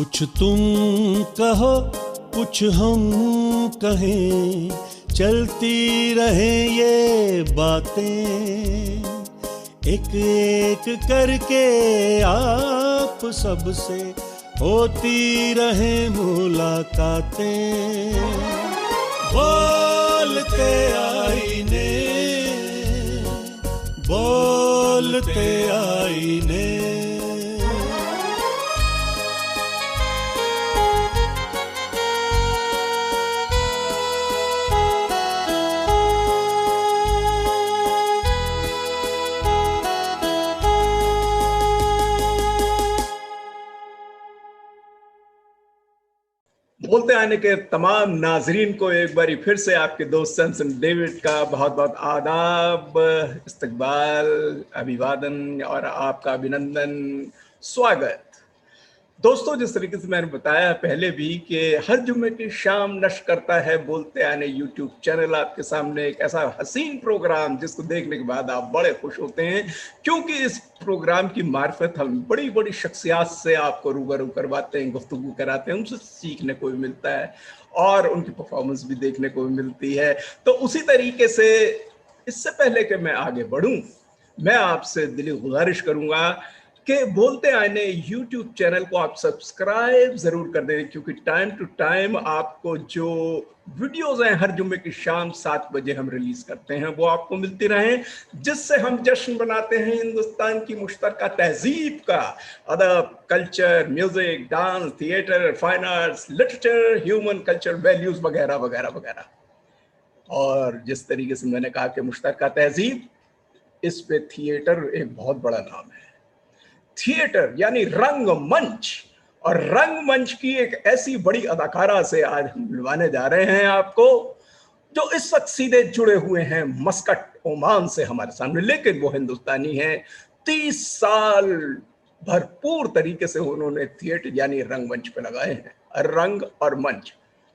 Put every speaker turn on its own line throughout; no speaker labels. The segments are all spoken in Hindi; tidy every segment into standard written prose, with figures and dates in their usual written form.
कुछ तुम कहो कुछ हम कहें, चलती रहे ये बातें, एक एक करके आप सबसे होती रहे मुलाकातें। बोलते आईने, बोलते आईने।
बोलते आने के तमाम नाजरीन को एक बारी फिर से आपके दोस्त सैमसन डेविड का बहुत बहुत आदाब, इस्तकबाल, अभिवादन और आपका अभिनंदन, स्वागत। दोस्तों, जिस तरीके से मैंने बताया पहले भी कि हर जुम्मे की शाम नश्र करता है बोलते आने यूट्यूब चैनल आपके सामने एक ऐसा हसीन प्रोग्राम जिसको देखने के बाद आप बड़े खुश होते हैं, क्योंकि इस प्रोग्राम की मार्फत हम बड़ी बड़ी शख्सियात से आपको रूबरू करवाते हैं, गुफ्तगू कराते हैं, उनसे सीखने को भी मिलता है और उनकी परफॉर्मेंस भी देखने को भी मिलती है। तो उसी तरीके से इससे पहले कि मैं आगे बढ़ूं, मैं आपसे दिली गुजारिश करूंगा कि बोलते आने यूट्यूब चैनल को आप सब्सक्राइब जरूर कर दें, क्योंकि टाइम टू टाइम आपको जो वीडियोस हैं हर जुम्मे की शाम 7 बजे हम रिलीज करते हैं वो आपको मिलती रहें, जिससे हम जश्न बनाते हैं हिंदुस्तान की मुश्तरका तहजीब का, अदब, culture, music, dance, theatre, fine arts, literature, human culture values वगैरह वगैरह वगैरह। और जिस तरीके से मैंने कहा कि मुश्तरका तहजीब, इस पे थिएटर एक बहुत बड़ा नाम है। थिएटर यानी रंगमंच, और रंगमंच की एक ऐसी बड़ी अदाकारा से आज हम मिलवाने जा रहे हैं आपको, जो इस वक्त सीधे जुड़े हुए हैं मस्कट, ओमान से हमारे सामने, लेकिन वो हिंदुस्तानी है। 30 साल भरपूर तरीके से उन्होंने थिएटर यानी रंगमंच पे लगाए हैं। रंग और मंच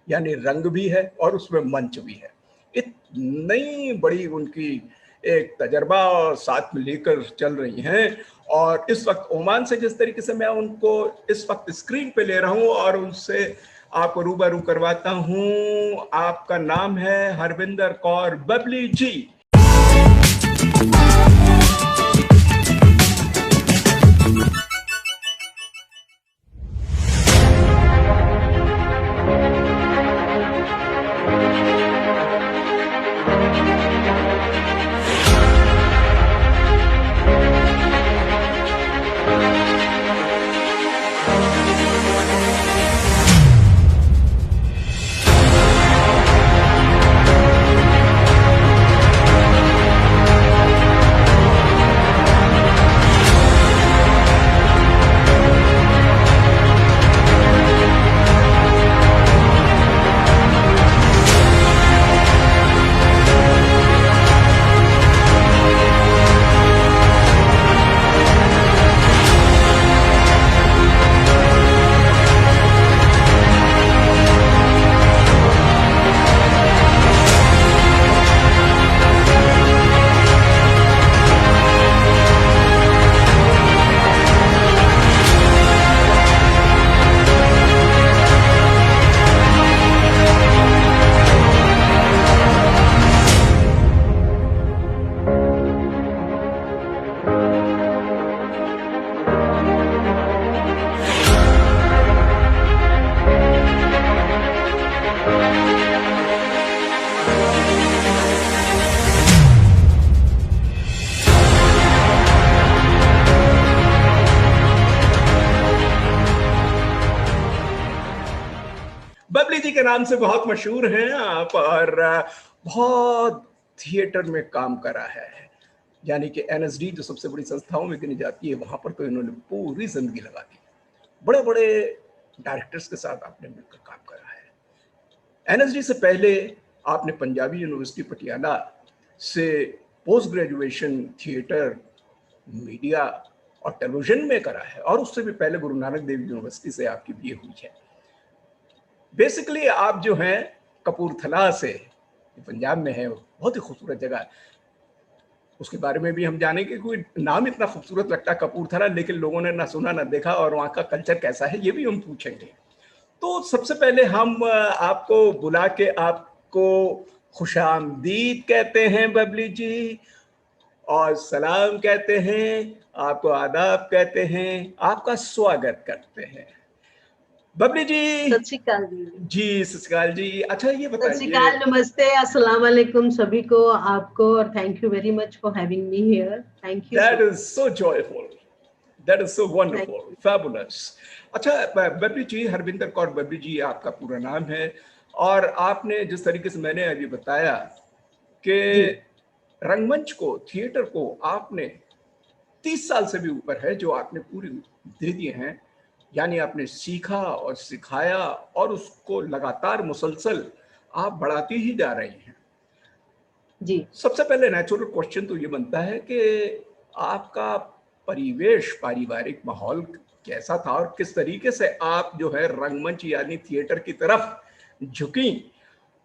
यानी रंग भी है और उसमें मंच भी है। इतनी बड़ी उनकी एक तजर्बा और साथ में लेकर चल रही हैं। और इस वक्त ओमान से जिस तरीके से मैं उनको इस वक्त स्क्रीन पे ले रहा हूं और उनसे आपको रूबरू करवाता हूं, आपका नाम है हरविंदर कौर बबली जी। बबली जी के नाम से बहुत मशहूर हैं आप, और बहुत थिएटर में काम करा है, यानी कि एनएसडी जो सबसे बड़ी संस्थाओं में गिनी जाती है, वहां पर तो इन्होंने पूरी जिंदगी लगा दी। बड़े बड़े डायरेक्टर्स के साथ आपने मिलकर काम करा है। एनएसडी से पहले आपने पंजाबी यूनिवर्सिटी पटियाला से पोस्ट ग्रेजुएशन थिएटर, मीडिया और टेलीविजन में करा है, और उससे भी पहले गुरु नानक देव यूनिवर्सिटी से आपकी बीए हुई है। बेसिकली आप जो हैं कपूरथला से, पंजाब में है, बहुत ही खूबसूरत जगह है। उसके बारे में भी हम जानेंगे। कोई नाम इतना खूबसूरत लगता है कपूरथला, लेकिन लोगों ने ना सुना ना देखा, और वहाँ का कल्चर कैसा है ये भी हम पूछेंगे। तो सबसे पहले हम आपको बुला के आपको खुशामदीद कहते हैं बबली जी, और सलाम कहते हैं, आपको आदाब कहते हैं, आपका स्वागत करते हैं बबली जी।
सत श्री अकाल जी।
जी सत श्री अकाल जी। अच्छा ये
सत श्री
बताइए।
अकाल, नमस्ते, अस्सलाम वालेकुम सभी को, आपको, और thank you very much for having me here. Thank you.
That is so joyful. That is so wonderful. Fabulous. अच्छा बबली जी, हरविंदर कौर बबली जी आपका पूरा नाम है, और आपने जिस तरीके से मैंने अभी बताया कि रंगमंच को, थिएटर को आपने 30 साल से भी ऊपर है जो आपने पूरी दे दिए हैं, यानी आपने सीखा और सिखाया और उसको लगातार मुसलसल आप बढ़ाती ही जा रही हैं
जी।
सबसे पहले नेचुरल क्वेश्चन तो ये बनता है कि आपका परिवेश, पारिवारिक माहौल कैसा था, और किस तरीके से आप जो है रंगमंच यानी थिएटर की तरफ झुकी,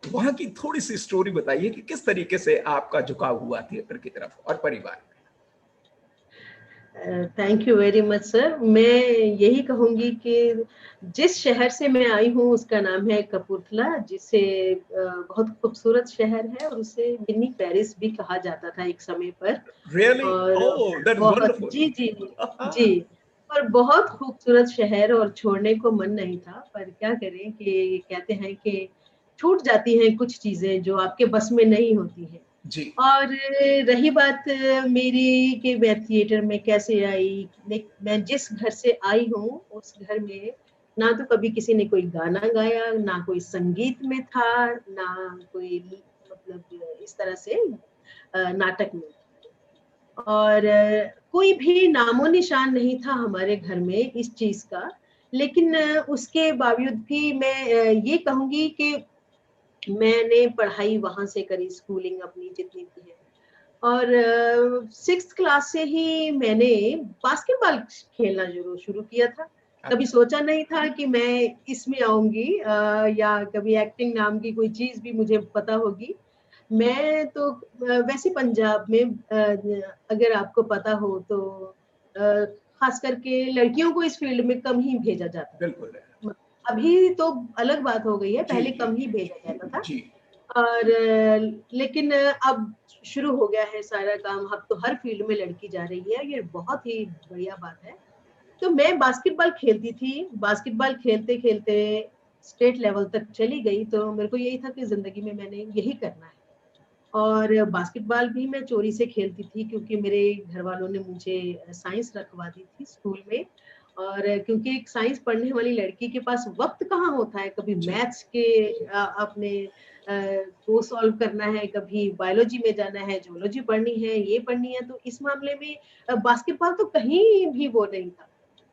वहां की थोड़ी सी स्टोरी बताइए कि किस तरीके से आपका झुकाव हुआ थिएटर की तरफ और परिवार में।
Thank you very much sir. मैं यही कहूंगी कि जिस शहर से मैं आई हूँ उसका नाम है कपूरथला, जिसे बहुत खूबसूरत शहर है, और उसे मिनी पेरिस भी कहा जाता था एक समय पर।
Really?
और
Oh, that is
बहुत
wonderful.
जी जी जी, और बहुत खूबसूरत शहर, और छोड़ने को मन नहीं था, पर क्या करें कि कहते हैं कि छूट जाती हैं कुछ चीजें जो आपके बस में नहीं होती हैं
जी।
और रही बात मेरी कि मैं थिएटर में कैसे आई, मैं जिस घर से आई हूँ उस घर में ना तो कभी किसी ने कोई गाना गाया, ना कोई संगीत में था, ना कोई मतलब इस तरह से नाटक में, और कोई भी नामो निशान नहीं था हमारे घर में इस चीज का। लेकिन उसके बावजूद भी मैं ये कहूंगी कि मैंने पढ़ाई वहां से करी, स्कूलिंग अपनी जितनी भी है, और 6th क्लास से ही मैंने बास्केटबॉल खेलना शुरू किया था। कभी सोचा नहीं था कि मैं इसमें आऊंगी, या कभी एक्टिंग नाम की कोई चीज भी मुझे पता होगी। मैं तो वैसे पंजाब में अगर आपको पता हो तो खास करके लड़कियों को इस फील्ड में कम ही भेजा जाता है।
बिल्कुल।
अभी तो अलग बात हो गई है, पहले
जी,
कम ही भेजा जाता था
जी।
और लेकिन अब शुरू हो गया है सारा काम। अब तो हर फील्ड में लड़की जा रही है, ये बहुत ही बढ़िया बात है। तो मैं बास्केटबॉल खेलती थी, बास्केटबॉल खेलते खेलते स्टेट लेवल तक चली गई। तो मेरे को यही था कि जिंदगी में मैंने यही करना है, और बास्केटबॉल भी मैं चोरी से खेलती थी क्योंकि मेरे घर वालों ने मुझे साइंस रखवा दी थी स्कूल में। और क्योंकि एक साइंस पढ़ने वाली लड़की के पास वक्त कहाँ होता है, कभी मैथ्स के अपने को सॉल्व करना है, कभी बायोलॉजी में जाना है, जूलॉजी पढ़नी है, ये पढ़नी है। तो इस मामले में बास्केटबॉल तो कहीं भी वो नहीं था।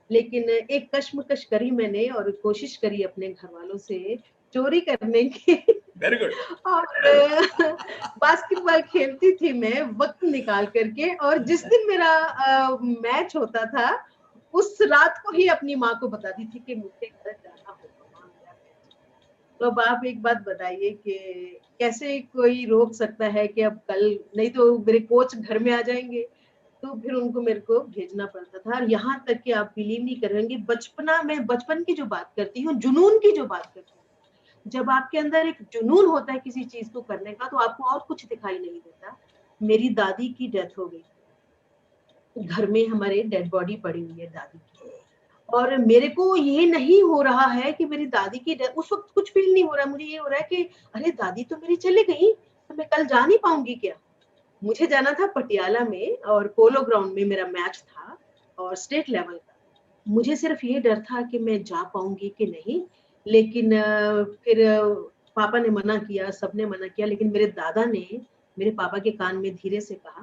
लेकिन एक कश्मकश करी मैंने और कोशिश करी अपने घर वालों से चोरी करने की।
Very good.
और बास्केटबॉल खेलती थी मैं वक्त निकाल करके, और जिस दिन मेरा मैच होता था उस रात को ही अपनी माँ को बताती थी कि मुझे घर जाना होगा, माँ मेरा मैच। तो अब आप एक बात बताइए कि कैसे कोई रोक सकता है कि अब कल नहीं तो मेरे कोच घर में आ जाएंगे। तो फिर उनको मेरे को भेजना पड़ता था। और यहाँ तक कि आप बिलीव नहीं करेंगे, बचपन की जो बात करती हूँ, जुनून की जो बात करती हूँ, जब आपके अंदर एक जुनून होता है किसी चीज को करने का तो आपको और कुछ दिखाई नहीं देता। मेरी दादी की डेथ हो गई, घर में हमारे डेड बॉडी पड़ी हुई है दादी की, और मेरे को ये नहीं हो रहा है कि मेरी दादी की डेथ, उस वक्त कुछ फील नहीं हो रहा है। मुझे ये हो रहा है कि अरे दादी तो मेरी चली गई, तो मैं कल जा नहीं पाऊंगी क्या। मुझे जाना था पटियाला में, और पोलो ग्राउंड में मेरा मैच था और स्टेट लेवल का। मुझे सिर्फ ये डर था कि मैं जा पाऊंगी कि नहीं। लेकिन फिर पापा ने मना किया, सबने मना किया, लेकिन मेरे दादा ने मेरे पापा के कान में धीरे से कहा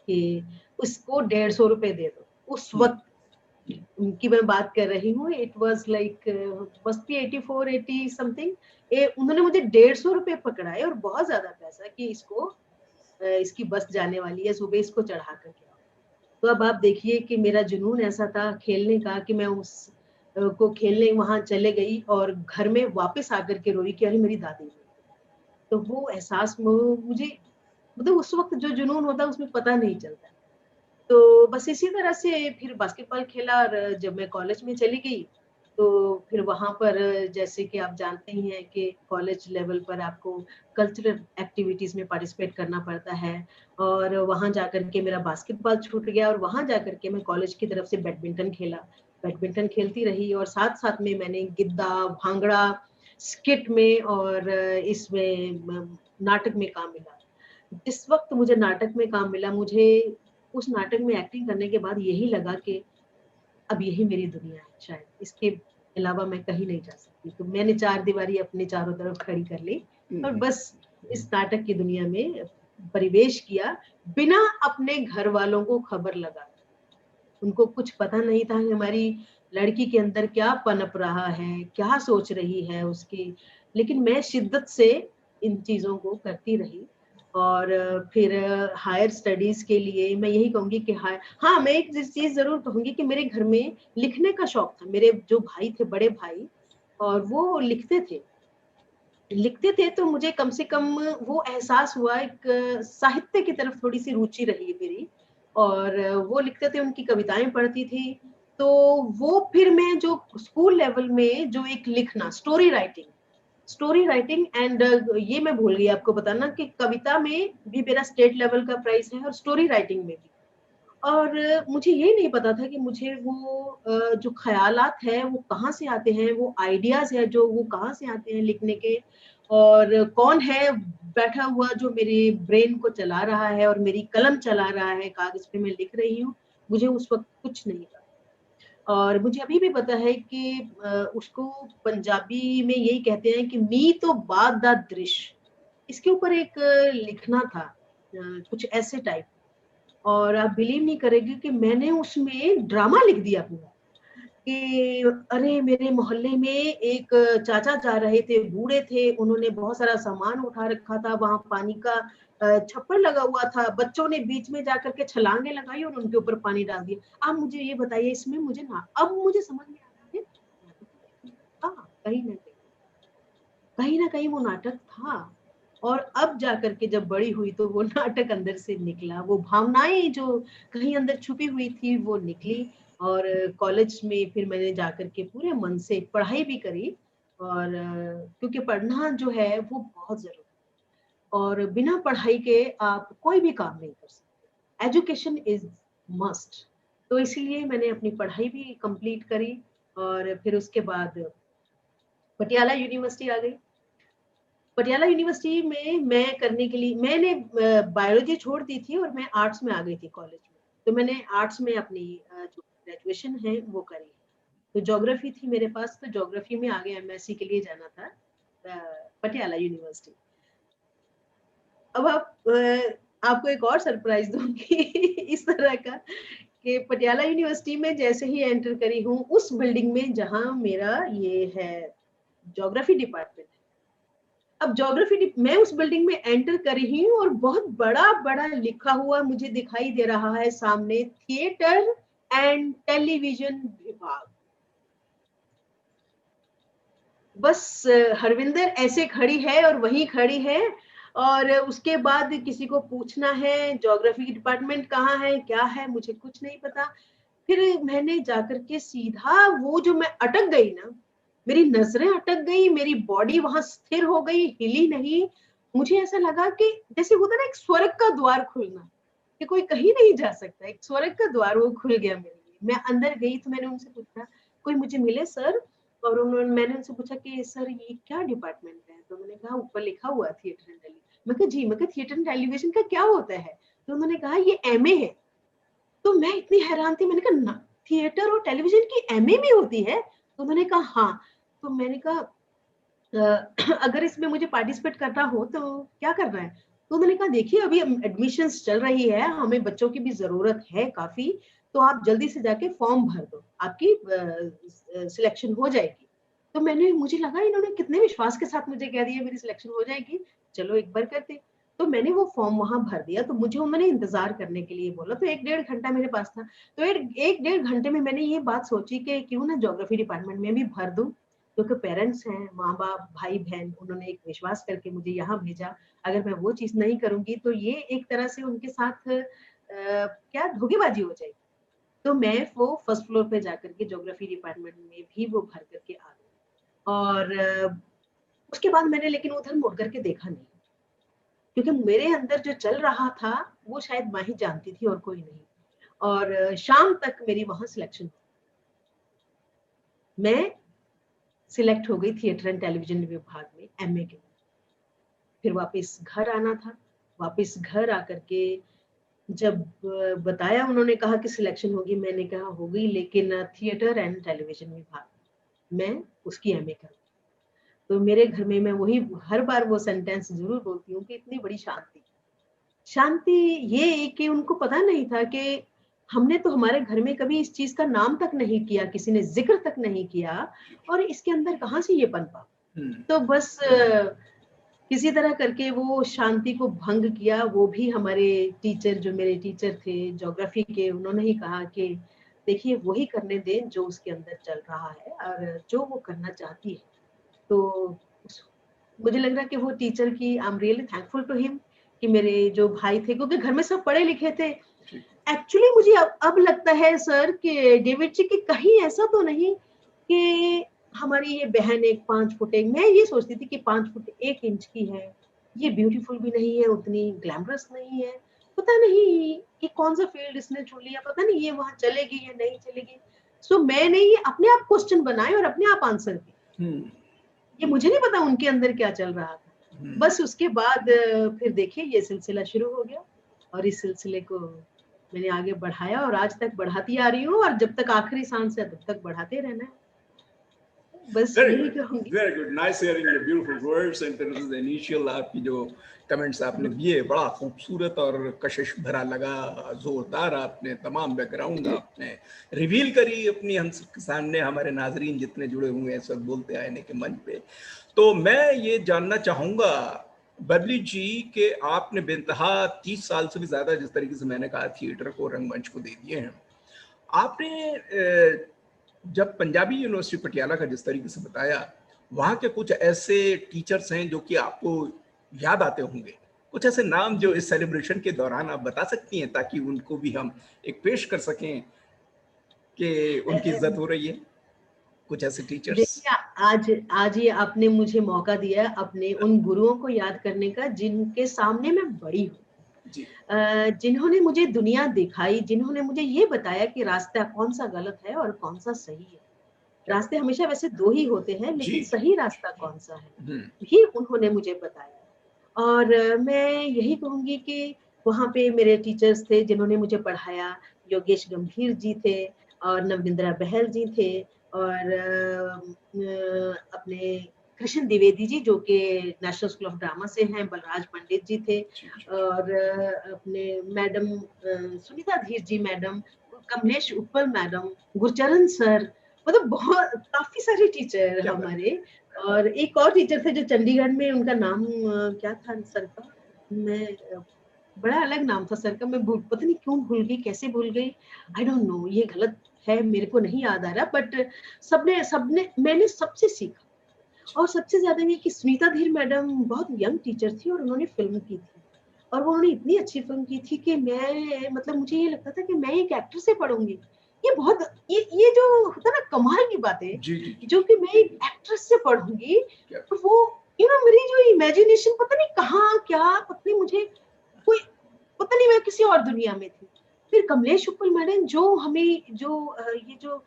कि उसको 150 रुपए दे दो। उस वक्त की मैं बात कर रही हूँ, it was like must be 84 80 something. उन्होंने मुझे 150 रुपए पकड़ाए, और बहुत ज्यादा पैसा, कि इसकी बस जाने वाली है, सुबह इसको चढ़ा करके आओ। तो अब आप देखिए कि मेरा जुनून ऐसा था खेलने का कि मैं उस को खेलने वहां चले गई, और घर में वापस आकर के रोई कि अरे मेरी दादी। तो वो एहसास मुझे मतलब उस वक्त जो जुनून होता है उसमें पता नहीं चलता। तो बस इसी तरह से फिर बास्केटबॉल खेला, और जब मैं कॉलेज में चली गई तो फिर वहां पर जैसे कि आप जानते ही हैं कि कॉलेज लेवल पर आपको कल्चरल एक्टिविटीज में पार्टिसिपेट करना पड़ता है, और वहां जाकर के मेरा बास्केटबॉल छूट गया, और वहां जाकर के मैं कॉलेज की तरफ से बैडमिंटन खेला। बैडमिंटन खेलती रही, और साथ साथ में मैंने गिद्दा, भांगड़ा, स्किट में और इसमें नाटक में काम मिला। जिस वक्त मुझे नाटक में काम मिला, मुझे उस नाटक में एक्टिंग करने के बाद यही लगा कि अब यही मेरी दुनिया है, शायद इसके अलावा मैं कहीं नहीं जा सकती। तो मैंने चार दीवारी अपने चारों तरफ खड़ी कर ली और बस इस नाटक की दुनिया में परिवेश किया, बिना अपने घर वालों को खबर लगा। उनको कुछ पता नहीं था कि हमारी लड़की के अंदर क्या पनप रहा है, क्या सोच रही है उसकी। लेकिन मैं शिद्दत से इन चीजों को करती रही, और फिर हायर स्टडीज के लिए मैं यही कहूंगी कि हाँ, मैं एक चीज जरूर कहूंगी कि मेरे घर में लिखने का शौक था। मेरे जो भाई थे, बड़े भाई, और वो लिखते थे, तो मुझे कम से कम वो एहसास हुआ, एक साहित्य की तरफ थोड़ी सी रुचि रही मेरी, और वो लिखते थे, उनकी कविताएं पढ़ती थी। तो वो फिर मैं जो स्कूल लेवल में जो एक लिखना, स्टोरी राइटिंग एंड ये मैं भूल गई आपको बताना कि कविता में भी मेरा स्टेट लेवल का प्राइज है और स्टोरी राइटिंग में भी। और मुझे ये नहीं पता था कि मुझे वो जो ख्यालात है वो कहाँ से आते हैं, वो आइडियाज है जो वो कहाँ से आते हैं लिखने के, और कौन है बैठा हुआ जो मेरे ब्रेन को चला रहा है और मेरी कलम चला रहा है, कागज पे मैं लिख रही हूँ। मुझे उस वक्त कुछ नहीं पता। और मुझे अभी भी पता है कि उसको पंजाबी में यही कहते हैं कि मी तो बाद दा दृश्य, इसके ऊपर एक लिखना था, कुछ ऐसे टाइप। और आप बिलीव नहीं करेंगे कि मैंने उसमें ड्रामा लिख दिया पूरा, कि अरे मेरे मोहल्ले में एक चाचा जा रहे थे, बूढ़े थे, उन्होंने बहुत सारा सामान उठा रखा था, वहां पानी का छप्पर लगा हुआ था, बच्चों ने बीच में जाकर के छलांगे लगाई और उनके ऊपर पानी डाल दिया। आप मुझे ये बताइए, इसमें मुझे ना, अब मुझे समझ में आ रहा है, हाँ, कहीं ना कहीं वो नाटक था। और अब जाकर के जब बड़ी हुई तो वो नाटक अंदर से निकला, वो भावनाएं जो कहीं अंदर छुपी हुई थी वो निकली। और कॉलेज में फिर मैंने जाकर के पूरे मन से पढ़ाई भी करी, और क्योंकि पढ़ना जो है वो बहुत जरूरी है, और बिना पढ़ाई के आप कोई भी काम नहीं कर सकते। Education is must. तो इसीलिए मैंने अपनी पढ़ाई भी कंप्लीट करी, और फिर उसके बाद पटियाला यूनिवर्सिटी आ गई। पटियाला यूनिवर्सिटी में मैं करने के लिए मैंने बायोलॉजी छोड़ दी थी और मैं आर्ट्स में आ गई थी कॉलेज में। तो मैंने आर्ट्स में अपनी जो ग्रेजुएशन है वो करी। तो ज्योग्राफी थी मेरे पास, तो ज्योग्राफी में आगे एमएससी के लिए जाना था पटियाला यूनिवर्सिटी। अब आपको एक और सरप्राइज दूंगी इस तरह का, कि पटियाला यूनिवर्सिटी में जैसे ही एंटर करी हूँ उस बिल्डिंग में जहाँ मेरा ये है ज्योग्राफी डिपार्टमेंट। अब ज्योग्राफी मैं उस बिल्डिंग में एंटर कर रही हूँ और बहुत बड़ा बड़ा लिखा हुआ मुझे दिखाई दे रहा है सामने, थिएटर एंड टेलीविजन विभाग। बस हरविंदर ऐसे खड़ी है और वहीं खड़ी है, और उसके बाद किसी को पूछना है ज्योग्राफी डिपार्टमेंट कहाँ है, क्या है, मुझे कुछ नहीं पता। फिर मैंने जाकर के सीधा वो जो मैं अटक गई ना, मेरी नजरें अटक गई, मेरी बॉडी वहां स्थिर हो गई, हिली नहीं। मुझे ऐसा लगा कि जैसे होता ना एक स्वर्ग का द्वार खुलना, कि कोई कहीं नहीं जा सकता, एक स्वर्ग का द्वार वो खुल गया मेरे लिए। मैं अंदर गई तो मैंने उनसे पूछा, कोई मुझे मिले सर? और मैंने उनसे पूछा कि सर ये क्या डिपार्टमेंट है? तो उन्होंने कहा ऊपर लिखा हुआ है थिएटर एंड टेलीविजन। मैं कहा जी, मैं कहा थिएटर एंड टेलीविजन का क्या होता है? तो उन्होंने कहा ये एमए है। तो मैं इतनी हैरान थी, मैंने कहा ना, थिएटर और टेलीविजन की एमए भी होती है? तो उन्होंने कहा हाँ। तो मैंने कहा अगर इसमें मुझे पार्टिसिपेट करना हो तो क्या करना है? तो उन्होंने कहा देखिए अभी एडमिशंस चल रही है, हमें बच्चों की भी जरूरत है काफी, तो आप जल्दी से जाके फॉर्म भर दो, आपकी सिलेक्शन हो जाएगी। तो मुझे लगा इन्होंने कितने विश्वास के साथ मुझे कह दिया मेरी सिलेक्शन हो जाएगी, चलो एक बार करते। तो मैंने वो फॉर्म वहां भर दिया। तो मुझे उन्होंने इंतजार करने के लिए बोला, तो 1-1.5 घंटा मेरे पास था। तो 1-1.5 घंटे में मैंने ये बात सोची कि क्यों ना ज्योग्राफी डिपार्टमेंट में भी भर दूं, क्योंकि पेरेंट्स हैं, माँ बाप, भाई बहन, उन्होंने एक विश्वास करके मुझे यहाँ भेजा। अगर मैं वो चीज नहीं करूंगी तो ये एक तरह से उनके साथ क्या धोखेबाजी हो जाएगी। तो मैं वो फर्स्ट फ्लोर पे जाकर के ज्योग्राफी डिपार्टमेंट में भी वो भर करके आ गई। और उसके बाद मैंने लेकिन उधर मुड़ करके देखा नहीं, क्योंकि मेरे अंदर जो चल रहा था वो शायद मैं ही जानती थी और कोई नहीं। और शाम तक मेरी वहां सिलेक्शन, मैं सिलेक्ट हो गई थिएटर एंड टेलीविजन विभाग में एमए के लिए। फिर वापस घर आना था। वापस घर आकर के जब बताया, उन्होंने कहा कि सिलेक्शन होगी, मैंने कहा हो गई, लेकिन थिएटर एंड टेलीविजन विभाग मैं उसकी एमए करूँ। तो मेरे घर में मैं वही हर बार वो सेंटेंस जरूर बोलती हूँ कि इतनी बड़ी शांति। शांति ये कि उनको पता नहीं था कि हमने तो हमारे घर में कभी इस चीज का नाम तक नहीं किया, किसी ने जिक्र तक नहीं किया, और इसके अंदर कहाँ से ये पनपा। तो बस किसी तरह करके वो शांति को भंग किया। वो भी हमारे टीचर, जो मेरे टीचर थे ज्योग्राफी के, उन्होंने ही कहा कि देखिए वही करने दें जो उसके अंदर चल रहा है और जो वो करना चाहती है। तो मुझे लग रहा है कि वो टीचर की I am really thankful to him कि मेरे जो भाई थे, क्योंकि घर में सब पढ़े लिखे थे। एक्चुअली मुझे अब लगता है सर कि डेविड जी की कहीं ऐसा तो नहीं कि हमारी ये बहन एक 5 फुट 1, मैं ये सोचती थी कि 5 फुट 1 इंच की है, ये ब्यूटीफुल भी नहीं है, उतनी ग्लैमरस नहीं है, पता नहीं कि कौन सा फील्ड इसने चुन लिया, पता नहीं ये वहां चलेगी या नहीं चलेगी। सो मैंने ये अपने आप क्वेश्चन बनाए और अपने आप आंसर दिए। ये मुझे नहीं पता उनके अंदर क्या चल रहा था। बस उसके बाद फिर देखिए ये सिलसिला शुरू हो गया और इस सिलसिले को मैंने आगे बढ़ाया और आज तक बढ़ाती आ रही हूँ, और जब तक आखिरी सांस है तब तक बढ़ाते रहना है। बस यही कहूंगी।
Very good, nice hearing your beautiful words and this is the initial आपकी जो कमेंट्स आपने दिए, बड़ा खूबसूरत और कशिश भरा लगा, जोरदार। आपने तमाम बैकग्राउंड आपने रिवील करी अपनी हम सबके सामने, हमारे नाजरीन जितने जुड़े हुए हैं सब बोलते आने के मंच पे। तो मैं ये जानना चाहूँगा बबली जी कि आपने बेनतहा 30 साल से भी ज़्यादा, जिस तरीके से मैंने कहा, थिएटर को, रंगमंच को दे दिए हैं। आपने जब पंजाबी यूनिवर्सिटी पटियाला का जिस तरीके से बताया, वहाँ के कुछ ऐसे टीचर्स हैं जो कि आपको याद आते होंगे, कुछ ऐसे नाम जो इस सेलिब्रेशन के दौरान आप बता सकती हैं ताकि उनको भी हम एक पेश कर सकें कि उनकी इज्जत हो रही है, कुछ ऐसे टीचर्स।
देखिए आज ये आपने मुझे मौका दिया अपने उन गुरुओं को याद करने का जिनके सामने मैं बड़ी हूँ, जिन्होंने मुझे दुनिया दिखाई, जिन्होंने मुझे ये बताया कि रास्ता कौन सा गलत है और कौन सा सही है। रास्ते हमेशा वैसे 2 ही होते हैं, लेकिन सही रास्ता कौन सा है भी उन्होंने मुझे बताया। और मैं यही कहूंगी कि वहाँ पे मेरे टीचर्स थे जिन्होंने मुझे पढ़ाया। योगेश गंभीर जी थे और नवनिंद्रा बहल जी थे और अपने कृष्ण द्विवेदी जी जो कि नेशनल स्कूल ऑफ ड्रामा से हैं, बलराज पंडित जी थे और अपने मैडम सुनीता धीर जी मैडम, कमलेश उपल मैडम, गुरचरण सर, मतलब बहुत काफी सारे टीचर हमारे। और एक और टीचर थे जो चंडीगढ़ में, उनका नाम क्या था सर का, मैं बड़ा अलग नाम था सर का, मैं पता नहीं क्यों भूल गई, कैसे भूल गई, आई डोंट नो, ये गलत है, मेरे को नहीं याद आ रहा। बट सबने मैंने सबसे सीखा। और सबसे ज्यादा ये कि सुनीता धीर मैडम बहुत यंग टीचर थी और उन्होंने फिल्म की थी और वो उन्होंने इतनी अच्छी फिल्म की थी कि मैं मतलब मुझे ये लगता था कि मैं एक एक्टर से पढ़ूंगी। ये बहुत ये जो होता ना कमाल की बात है, जो कि मैं एक एक्ट्रेस से पढ़ूंगी, तो वो मेरी जो इमेजिनेशन पता नहीं कहाँ क्या, पता नहीं मुझे कोई, पता नहीं मैं किसी और दुनिया में थी। फिर कमलेश उपल मैडम जो हमें जो ये जो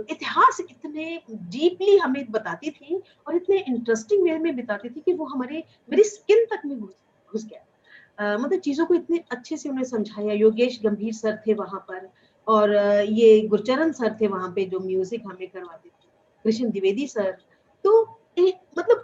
इतिहास इतने डीपली हमें बताती थी और इतने इंटरेस्टिंग वे में बताती थी कि वो मेरी स्किन तक में घुस गया। मतलब चीजों को इतने अच्छे से उन्हें समझाया। योगेश गंभीर सर थे वहां पर और ये गुरचरण सर थे वहां पे जो म्यूजिक हमें करवाते थे, कृष्ण द्विवेदी सर। तो मतलब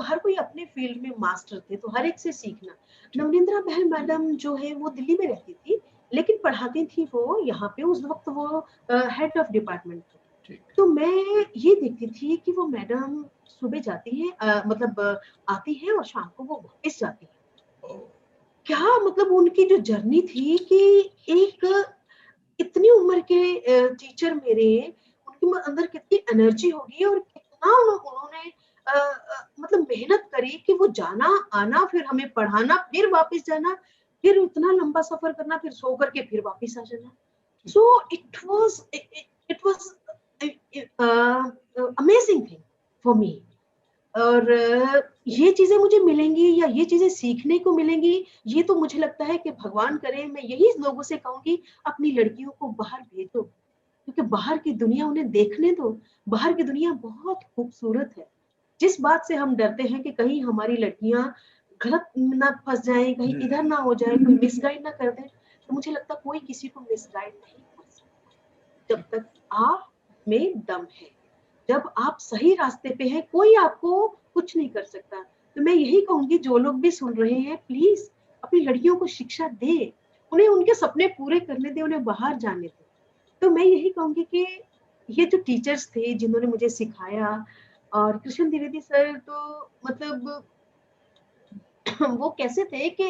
हर कोई अपने फील्ड में मास्टर थे, तो हर एक से सीखना। नवनिंद्रा बहल मैडम जो है वो दिल्ली में रहती थी लेकिन पढ़ाती थी वो यहाँ पे, उस वक्त वो हेड ऑफ डिपार्टमेंट थी। तो मैं ये देखती थी कि वो मैडम सुबह जाती है, मतलब आती है और शाम को वो वापस जाती है। क्या मतलब उनकी जो जर्नी थी कि एक इतनी उम्र के टीचर मेरे, आपके अंदर कितनी एनर्जी होगी और कितना उन्होंने मतलब मेहनत करी कि वो जाना आना, फिर हमें पढ़ाना, फिर वापस जाना, फिर उतना लंबा सफर करना, फिर सो करके फिर वापस आ जाना। So it was amazing thing for me. और ये चीजें मुझे मिलेंगी या ये चीजें सीखने को मिलेंगी, ये तो मुझे लगता है कि भगवान करे। मैं यही लोगों से कहूंगी, अपनी लड़कियों को बाहर भेजो, क्योंकि बाहर की दुनिया उन्हें देखने दो। बाहर की दुनिया बहुत खूबसूरत है। जिस बात से हम डरते हैं कि कहीं हमारी लड़कियां गलत ना फंस जाएं, कहीं इधर ना हो जाए, कोई मिसगाइड ना कर दे, तो मुझे लगता है कोई किसी को मिसगाइड नहीं कर सकता जब तक आप में दम है। जब आप सही रास्ते पे हैं, कोई आपको कुछ नहीं कर सकता। तो मैं यही कहूंगी, जो लोग भी सुन रहे हैं, प्लीज अपनी लड़कियों को शिक्षा दे, उन्हें उनके सपने पूरे करने दे, उन्हें बाहर जाने दे। तो मैं यही कहूंगी कि ये जो टीचर्स थे जिन्होंने मुझे सिखाया, और कृष्ण द्विवेदी सर तो मतलब वो कैसे थे कि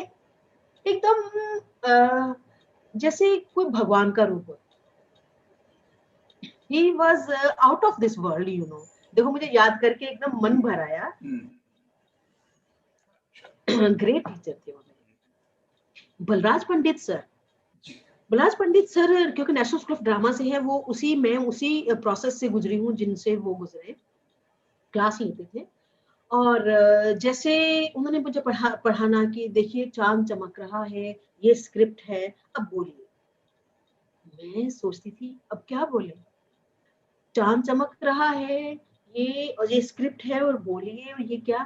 एकदम जैसे कोई भगवान का रूप हो। He was out of this world, you know. देखो, मुझे याद करके एकदम मन भर आया। ग्रेट टीचर थे वो। बलराज पंडित सर, बलराज पंडित सर क्योंकि नेशनल स्कूल ऑफ ड्रामा से है, वो उसी प्रोसेस से गुजरी हूँ जिनसे वो गुजरे, क्लास लेते थे। और जैसे उन्होंने मुझे पढ़ाना कि देखिए चांद चमक रहा है, ये स्क्रिप्ट है, अब बोलिए। मैं सोचती थी अब क्या बोले, चांद चमक रहा है, ये स्क्रिप्ट है और बोलिए, और ये क्या।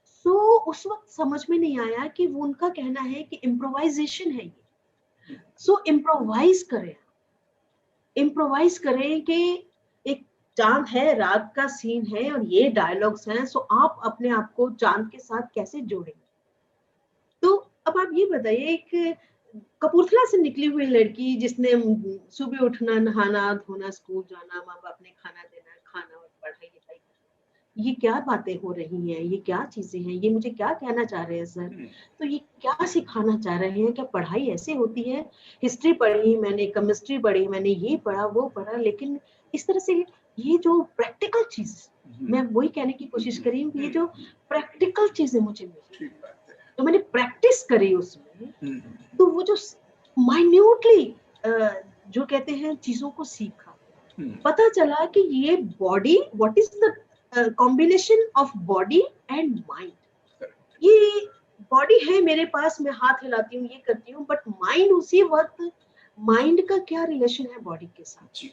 सो उस वक्त समझ में नहीं आया कि वो उनका कहना है कि इम्प्रोवाइजेशन है ये। सो इम्प्रोवाइज करें कि एक चांद है, रात का सीन है और ये डायलॉग्स हैं, सो आप अपने आप को चांद के साथ कैसे जोड़ेंगे। तो अब आप ये बताइए, एक कपूरथला से निकली हुई लड़की जिसने सुबह उठना, नहाना धोना, स्कूल जाना, माँ बाप ने खाना देना, खाना और पढ़ाई लिखाई करना, ये क्या बातें हो रही हैं, ये क्या चीजें हैं, ये मुझे क्या कहना चाह रहे हैं सर। तो ये क्या सिखाना चाह रहे हैं, क्या पढ़ाई ऐसे होती है। हिस्ट्री पढ़ी मैंने, केमिस्ट्री पढ़ी मैंने, ये पढ़ा वो पढ़ा, लेकिन इस तरह से ये जो प्रैक्टिकल चीज, मैं वही कहने की कोशिश करी हूँ कि ये जो प्रैक्टिकल चीजें मुझे मिली, तो मैंने प्रैक्टिस करी उसमें, तो वो जो माइन्यूटली जो कहते हैं चीजों को सीखा, पता चला कि ये body, what is the combination of body and mind. ये बॉडी है मेरे पास, मैं हाथ हिलाती हूँ, ये करती हूँ, बट माइंड उसी वक्त, माइंड का क्या रिलेशन है बॉडी के साथ।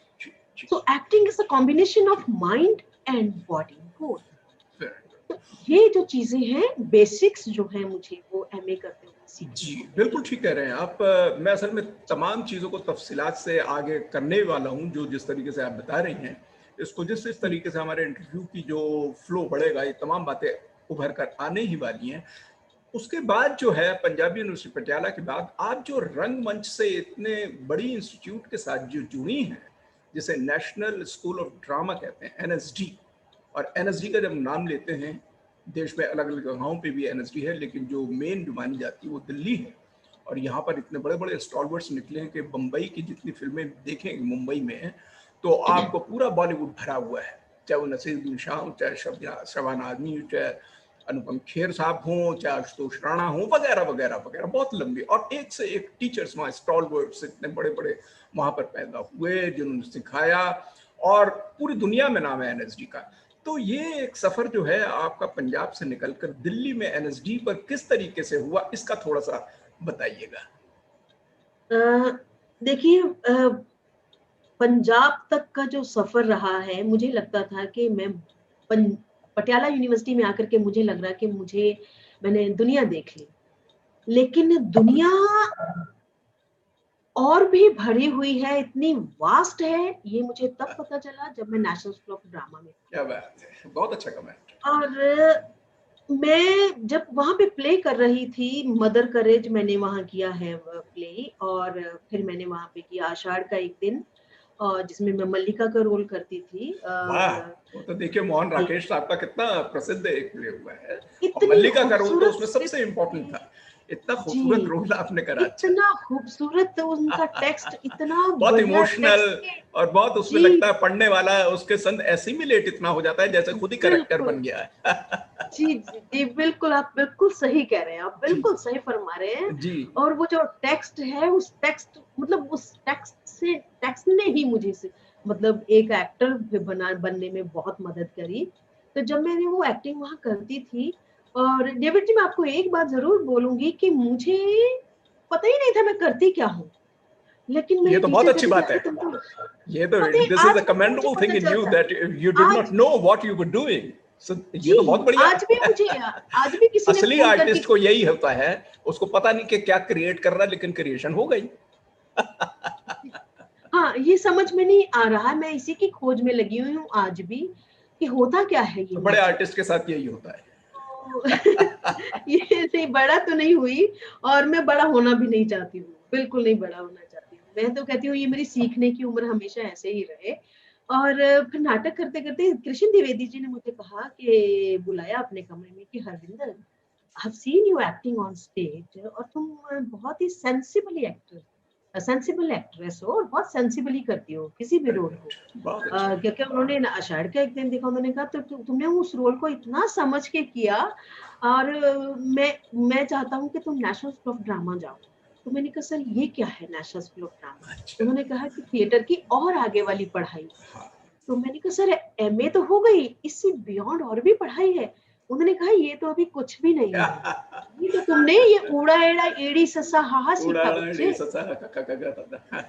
So acting is a combination of mind and body both. तो ये जो चीजें हैं, बेसिक्स जो है, मुझे वो एमए करते हुए सीखी।
जी बिल्कुल ठीक कह रहे हैं आप। मैं असल में तमाम चीज़ों को तफसीलात से आगे करने वाला हूँ, जो जिस तरीके से आप बता रही हैं इसको, जिस तरीके से हमारे इंटरव्यू की जो फ्लो बढ़ेगा, ये तमाम बातें उभर कर आने ही वाली हैं। उसके बाद जो है पंजाबी यूनिवर्सिटी पटियाला के बाद आप जो रंगमंच से इतने बड़ी इंस्टीट्यूट के साथ जो जुड़ी हैं, जिसे नेशनल स्कूल ऑफ ड्रामा कहते हैं, NSD। और NSD का जब नाम लेते हैं, देश में अलग अलग जगहों पे भी NSD है, लेकिन जो मेन जो मानी जाती है वो दिल्ली है। और यहाँ पर इतने बड़े बड़े स्टॉलवर्ड्स निकले हैं कि बम्बई की जितनी फिल्में देखेंगे मुंबई में, तो आपको पूरा बॉलीवुड भरा हुआ है, चाहे वो नसीरुद्दीन शाह हो, चाहे शबाना आजमी हो, चाहे अनुपम खेर साहब हों, चाहे आशुतोष राणा हों, वगैरह वगैरह वगैरह, बहुत लंबी। और एक से एक टीचर्स वहाँ, स्टॉलवर्ड्स इतने बड़े बड़े वहाँ पर पैदा हुए जिन्होंने सिखाया, और पूरी दुनिया में नाम है NSD का। तो ये एक सफर जो है आपका पंजाब से निकलकर दिल्ली में NSD पर किस तरीके से हुआ, इसका थोड़ा सा बताइएगा।
देखिए, पंजाब तक का जो सफर रहा है, मुझे लगता था कि मैं पटियाला यूनिवर्सिटी में आकर के मुझे लग रहा कि मैंने दुनिया देख ली, लेकिन दुनिया और भी भरी हुई है, इतनी वास्ट है, ये मुझे तब पता चला जब मैं नेशनल स्कूल ऑफ ड्रामा में।
क्या बात है, बहुत अच्छा कमेंट।
और मैं जब वहां पे प्ले कर रही थी, मदर करेज मैंने वहां किया है प्ले, और फिर मैंने वहां पे किया आषाढ़ का एक दिन, जिसमें मैं मल्लिका का रोल करती थी।
वो तो देखिए मोहन राकेश साहब का कितना प्रसिद्ध एक प्ले हुआ है, और मल्लिका का रोल तो उसमें सबसे इम्पोर्टेंट था। इतना खूबसूरत
जी,
रोल आपने करा। अच्छा,
इतना खूबसूरत उनका टेक्स्ट, इतना
बहुत
बढ़िया
इमोशनल,
टेक्स्ट के
और बहुत उसमें
जी,
लगता है पढ़ने वाला उसके संग एसिमिलेट इतना हो जाता है जैसे खुद ही करेक्टर
बिल्कुल।
बन गया है।
जी, जी, जी, बिल्कुल, आप बिल्कुल सही कह रहे हैं, आप
जी
बिल्कुल सही फरमा रहे हैं।
जी।
और वो जो टेक्स्ट है, उस टेक्स्ट मतलब उस टेक्स्ट ने ही मुझे से मतलब एक एक्टर भी बनने में बहुत मदद करी। तो जब मैंने वो एक्टिंग वहाँ करती थी, और डेविड जी, मैं आपको एक बात ज़रूर बोलूँगी कि मुझे पता ही नहीं था मैं करती क्या हूँ। लेकिन
ये
मेरे
तो बहुत
टीचर
अच्छी
कहते थे,
बात है।
"अरे तुम तो"
ये तो,
पता है
दिस इज
आज
अ
भी मुझे
कमेंडेबल
पता
थिंग इन यू
चलता है।
दैट यू डिड नॉट
आज
know what you were doing. So ये
जी,
तो बहुत बढ़िया।
आज भी किसी ने
असली
फ़ोन करके
आर्टिस्ट को यही होता है, उसको पता नहीं कि क्या क्रिएट कर रहा है, लेकिन क्रिएशन हो गई।
हाँ, ये समझ में नहीं आ रहा है, मैं इसी की खोज में लगी हुई हूँ आज भी, कि होता क्या है ये
तो बड़े
मैजिक?
आर्टिस्ट के साथ यही होता है।
तो ये नहीं, बड़ा तो नहीं हुई, और मैं बड़ा होना भी नहीं चाहती हूँ, बिल्कुल नहीं बड़ा होना चाहती हूँ। मैं तो कहती हूँ ये मेरी सीखने की उम्र हमेशा ऐसे ही रहे। और फिर नाटक करते-करते कृष्ण द्विवेदी जी ने मुझे कहा कि बुलाया अपने कमरे में कि Harvinder, I have seen you acting on stage, और तुम बहुत ही सेंसिबल एक्ट्रेस हो, और बहुत सेंसिबली करती हो किसी भी रोल को।
बहुत अच्छा।
क्योंकि उन्होंने आषाढ़ का एक दिन देखा, उन्होंने कहा तो तुमने उस रोल को इतना समझ के किया, और मैं चाहता हूँ कि तुम नेशनल स्कूल ऑफ ड्रामा जाओ। तो मैंने कहा सर ये क्या है नेशनल स्कूल ऑफ ड्रामा?
अच्छा।
उन्होंने कहा कि थिएटर की और आगे वाली पढ़ाई।
हाँ।
तो मैंने कहा सर एमए तो हो गई, इससे बियॉन्ड और भी पढ़ाई है। उन्होंने कहा ये तो अभी कुछ भी नहीं है। ये तो तुमने ये ऊड़ा एड़ा एड़ी ससा हाहा सीखा
उड़ाड़ी
बच्चे।
ससा का।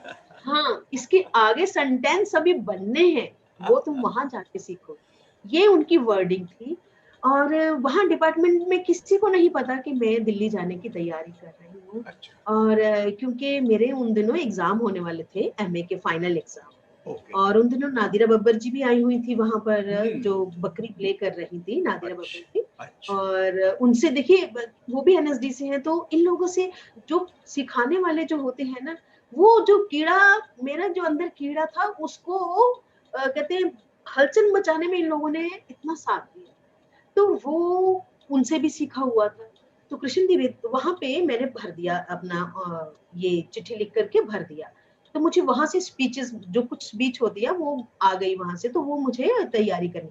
हाँ, इसके आगे सेंटेंस अभी बनने हैं, वो तुम वहाँ जाके सीखो। ये उनकी वर्डिंग थी। और वहाँ डिपार्टमेंट में किसी को नहीं पता कि मैं दिल्ली जाने की तैयारी कर रही हूँ।
अच्छा।
और क्योंकि मेरे उन दिनों एग्ज़ाम होने वाले थे, एमए के फाइनल एग्ज़ाम।
ओके।
और उन दिनों नादिरा बब्बर जी भी आई हुई थी वहाँ पर,
हम्म।
जो बकरी प्ले कर रही थी, नादिरा बब्बर
अच्छा।
जी।
अच्छा।
और उनसे देखिए वो भी एनएसडी से हैं, तो इन लोगों से जो सिखाने वाले जो होते हैं ना, वो जो कीड़ा, मेरा जो अंदर कीड़ा था उसको कहते हैं हलचल मचाने में इन लोगों ने इतना साथ दिया। तो वो उनसे भी सीखा हुआ था। तो कृष्ण द्विवेदी वहाँ पे मैंने भर दिया अपना ये चिट्ठी लिख कर के भर दिया। तो मुझे वहाँ से स्पीचेस जो कुछ स्पीच होती है वो आ गई वहाँ से, तो वो मुझे तैयारी करनी।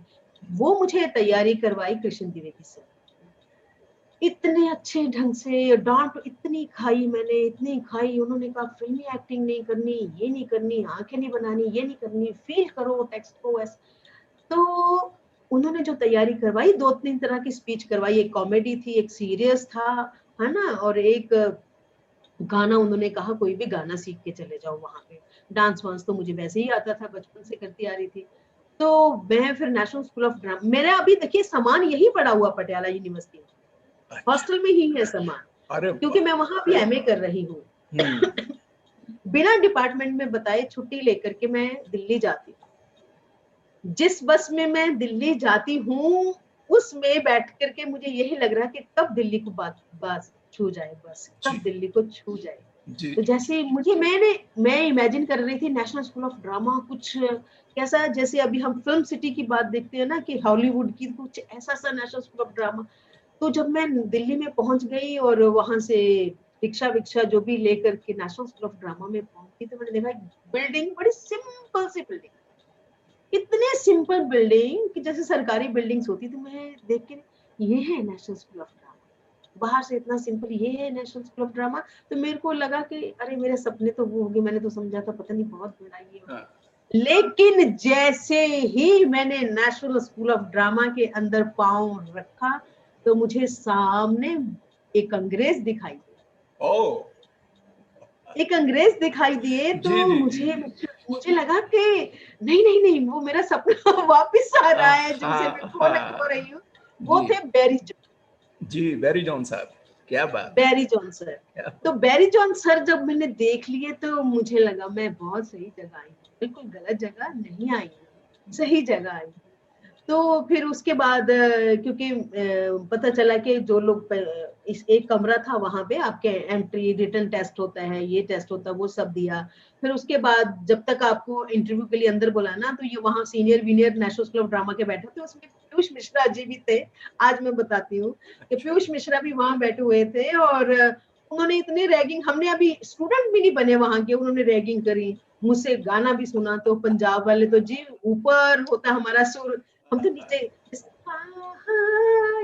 वो मुझे तैयारी करवाई कृष्ण द्विवेदी से। इतने अच्छे ढंग से डाँट इतनी खाई मैंने, इतनी खाई। उन्होंने कहा फ़िल्मी एक्टिंग नहीं करनी, ये नहीं करनी, आँखें नहीं बनानी, ये नहीं करनी, फ़ील करो टेक्स्ट को ऐसे। तो उन्होंने जो तैयारी करवाई, 2-3 तरह की स्पीच करवाई, एक कॉमेडी थी, एक सीरियस था, है ना? और एक गाना उन्होंने कहा कोई भी गाना सीख के चले जाओ वहाँ पे। डांस-वांस तो मुझे वैसे ही आता था, बचपन से करती आ रही थी। तो मैं फिर नेशनल स्कूल ऑफ मेरा अभी देखिए सामान यहीं पड़ा हुआ पटियाला यूनिवर्सिटी में,
अच्छा।
हॉस्टल में ही है सामान,
अरे
क्योंकि
वाह।
मैं वहाँ अभी एमए कर रही हूँ।
हम्म।
बिना डिपार्टमेंट में बताए छुट्टी लेकर के मैं दिल्ली जाती हूँ। जिस बस में मैं दिल्ली जाती हूँ, उसमें बैठ कर के मुझे यही लग रहा है कि कब दिल्ली को बस छू जाए बस,
जी
कब दिल्ली को छू जाए।
जी
तो
जी।
जैसे मुझे मैं इमेजिन कर रही थी नेशनल स्कूल ऑफ ड्रामा कुछ कैसा, जैसे अभी हम फिल्म सिटी की बात देखते हैं ना कि हॉलीवुड की, कुछ ऐसा-सा नेशनल स्कूल ऑफ ड्रामा। तो जब मैं दिल्ली में पहुँच गई और वहाँ से रिक्शा-विक्शा जो भी लेकर के नेशनल स्कूल ऑफ ड्रामा में पहुँची, तो मैंने देखा बिल्डिंग बड़ी सिंपल सी बिल्डिंग। इतने सिंपल बिल्डिंग कि जैसे सरकारी बिल्डिंग्स होती, तो मैं देख के ये है नेशनल स्कूल ऑफ ड्रामा। बाहर से इतना सिंपल, ये है नेशनल स्कूल ऑफ ड्रामा। तो मेरे को लगा कि अरे मेरे सपने तो वो हो गए, मैंने तो समझा था पता नहीं बहुत बड़ा ये होगा।
हाँ।
लेकिन जैसे ही मैंने नेशनल स्कूल ऑफ ड्रामा के अंदर पाँव रखा, तो मुझे सामने एक अंग्रेज दिखाई दिया।
ओह।
एक अंग्रेज दिखाई दिए,
जी
तो
जी जी
मुझे
जी।
मुझे लगा कि नहीं, वो मेरा सपना वापस आ रहा है, जिसे मैं
हाँ
खो
हाँ।
रही हूँ। वो
जी
थे
जी, बैरी जॉन साहब, क्या बात है।
Barry John sir.
क्या
तो बैरी जॉन सर जब मैंने देख लिए, तो मुझे लगा मैं बहुत सही जगह आई हूँ, बिल्कुल गलत जगह नहीं आई हूँ, सही जगह आई हूँ। तो फिर उसके बाद क्योंकि पता चला कि जो लोग इस एक कमरा था वहां पे आपके एंट्री रिटन टेस्ट होता है, ये टेस्ट होता है, वो सब दिया। फिर उसके बाद जब तक आपको इंटरव्यू के लिए अंदर बुलाना, तो ये वहां senior veneer national school of drama के बैठे थे, उसमें पीयूष मिश्रा जी भी थे। आज मैं बताती हूँ कि पीयूष मिश्रा भी वहां बैठे हुए थे, और उन्होंने इतनी रैगिंग, हमने अभी स्टूडेंट भी नहीं बने वहां के, उन्होंने रैगिंग करी, मुझसे गाना भी सुना। तो पंजाब वाले तो जी ऊपर होता हमारा सुर, हम तो नीचे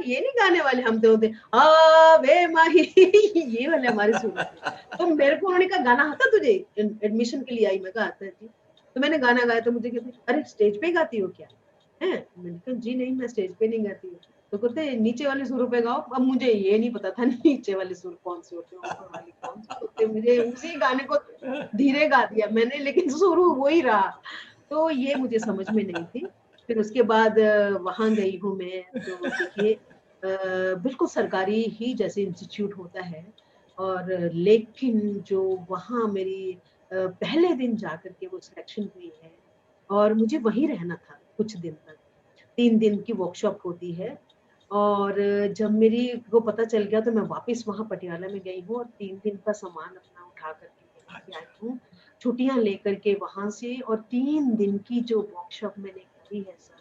ये नहीं गाने वाले, हम तो होते आवे माही ये वाले हमारे सुर होते। तो मेरे को उन्होंने कहा गाना आता तुझे, एडमिशन के लिए आई, मैं कहा आता है जी। तो मैंने गाना गाया, तो मुझे कहते अरे स्टेज पे गाती हो क्या है? मैंने कहा जी नहीं, मैं स्टेज पे नहीं गाती हूँ। तो कहते नीचे वाले सुरों पे गाओ। अब मुझे ये नहीं पता था नीचे वाले सुर कौन से होते हैं, ऊपर वाले कौन से होते हैं। मुझे उसी गाने को धीरे गा दिया मैंने, लेकिन सुर वही रहा। तो ये मुझे समझ में नहीं थी। फिर उसके बाद वहां गई हूँ मैं, तो देखिए बिल्कुल सरकारी ही जैसे इंस्टीट्यूट होता है, और लेकिन जो वहां मेरी पहले दिन जाकर के वो सिलेक्शन हुई है, और मुझे वहीं रहना था कुछ दिन तक। 3 दिन की वर्कशॉप होती है, और जब मेरी को पता चल गया तो मैं वापस वहां पटियाला में गई हूँ, और 3 दिन का सामान अपना उठा करके यहाँ पे आई हूँ, छुट्टियां लेकर के वहां से। और 3 दिन की जो वर्कशॉप मैंने करी है सर,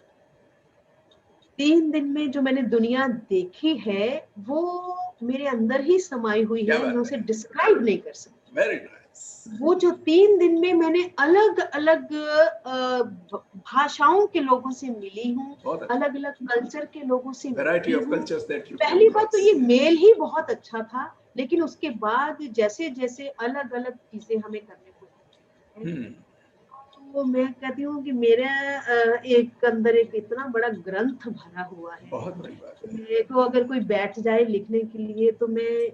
3 दिन में जो मैंने दुनिया देखी है, वो मेरे अंदर ही समाई हुई
क्या
है, मैं
बात
उसे
है,
डिस्क्राइब नहीं कर सकती।
Very nice.
वो जो 3 दिन में मैंने अलग अलग भाषाओं के लोगों से मिली हूँ,
बहुत अच्छा,
अलग अलग कल्चर के लोगों से
वैरायटी
मिली
ऑफ
हूँ।
कल्चर्स दैट यू केम
पहली बात तो
अक्रॉस।
ये मेल ही बहुत अच्छा था, लेकिन उसके बाद जैसे जैसे अलग अलग चीजें हमें करने को मिली हैं,
हम्म,
तो मैं कहती हूँ कि मेरे एक अंदर एक इतना बड़ा ग्रंथ भरा हुआ है।
बहुत बड़ी बात है।
मेरे को अगर कोई बैठ जाए लिखने के लिए, तो मैं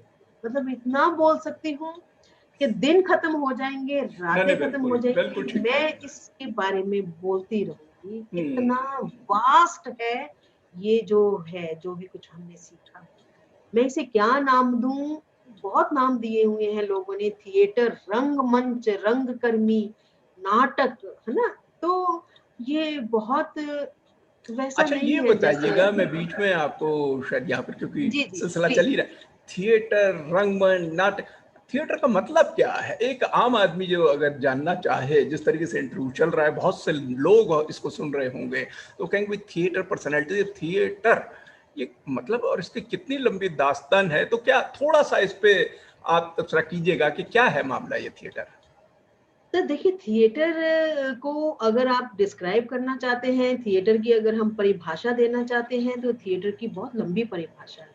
मतलब इतना बोल सकती हूँ कि दिन खत्म हो जाएंगे,
नहीं
रातें
नहीं,
खत्म हो
बिल्कुल
जाएंगी,
बिल्कुल ठीक
मैं
बात है।
इसके बारे में बोलती रहूंगी।
हम्म,
इतना वास्ट है ये जो है, जो भी कुछ हमने सीखा। मैं इसे क्या नाम दूं? बहुत नाम दिए हुए हैं लोगों ने, थिएटर, रंगमंच, रंगकर्मी, नाटक, है ना? तो ये बहुत वैसा
अच्छा
नहीं
ये
है जैसे।
बताइएगा, मैं बीच में आपको शायद यहाँ पर, क्योंकि
जी जी
सिलसिला चल
प्लीज।
ही रहा है, थिएटर, रंगमंच, नाटक, थिएटर का मतलब क्या है? एक आम आदमी जो अगर जानना चाहे, जिस तरीके से इंटरव्यू चल रहा है, बहुत से लोग इसको सुन रहे होंगे, तो कहेंगे भाई थिएटर पर्सनैलिटी, थिएटर ये मतलब, और इसकी कितनी लंबी दास्तान है, तो क्या थोड़ा सा इस पे आप तबसरा कीजिएगा कि क्या है मामला ये थिएटर?
तो देखिए, थिएटर को अगर आप डिस्क्राइब करना चाहते हैं, थिएटर की अगर हम परिभाषा देना चाहते हैं, तो थिएटर की बहुत लंबी परिभाषा है।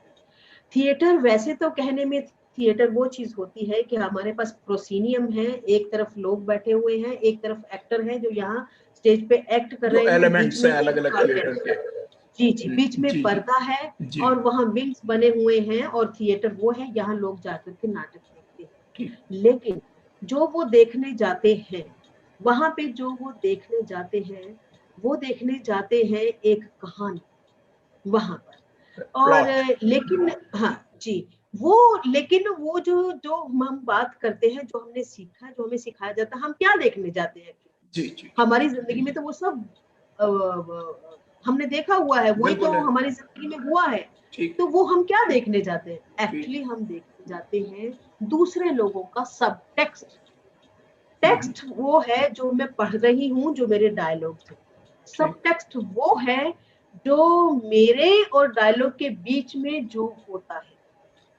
थिएटर वैसे तो कहने में, थिएटर वो चीज होती है कि हमारे पास प्रोसीनियम है, एक तरफ लोग बैठे हुए हैं, एक तरफ एक्टर है जो यहाँ स्टेज पे एक्ट कर
जो
रहे हैं, बीच
एलिमेंट्स
में
हैं अलग
एक
अलग थिएटर
ऑडियंस।
के।
जी जी, बीच में
जी जी
पर्दा है,
जी,
और वहां विंग्स बने हुए हैं, और थिएटर वो है यहाँ लोग जाकर के नाटक देखते
ठीक।
हैं। लेकिन जो वो देखने जाते हैं, वहां पे जो वो देखने जाते हैं, वो देखने जाते हैं एक कहानी वहां पर। और
प्लॉट।
लेकिन हाँ जी, वो लेकिन वो जो जो हम बात करते हैं, जो हमने सीखा, जो हमें सिखाया जाता है, हम क्या देखने जाते हैं?
जी जी,
हमारी जिंदगी में तो वो सब हमने देखा हुआ है, वही तो
बिल्कुल है,
हमारी जिंदगी में हुआ है।
ठीक
तो वो हम क्या देखने जाते हैं?
ठीक।
एक्चुअली हम देखने जाते हैं दूसरे लोगों का सब टेक्स्ट। टेक्स्ट वो है जो मैं पढ़ रही हूँ, जो मेरे डायलॉग थे। सब
ठीक।
टेक्स्ट वो है जो मेरे और डायलॉग के बीच में जो होता है,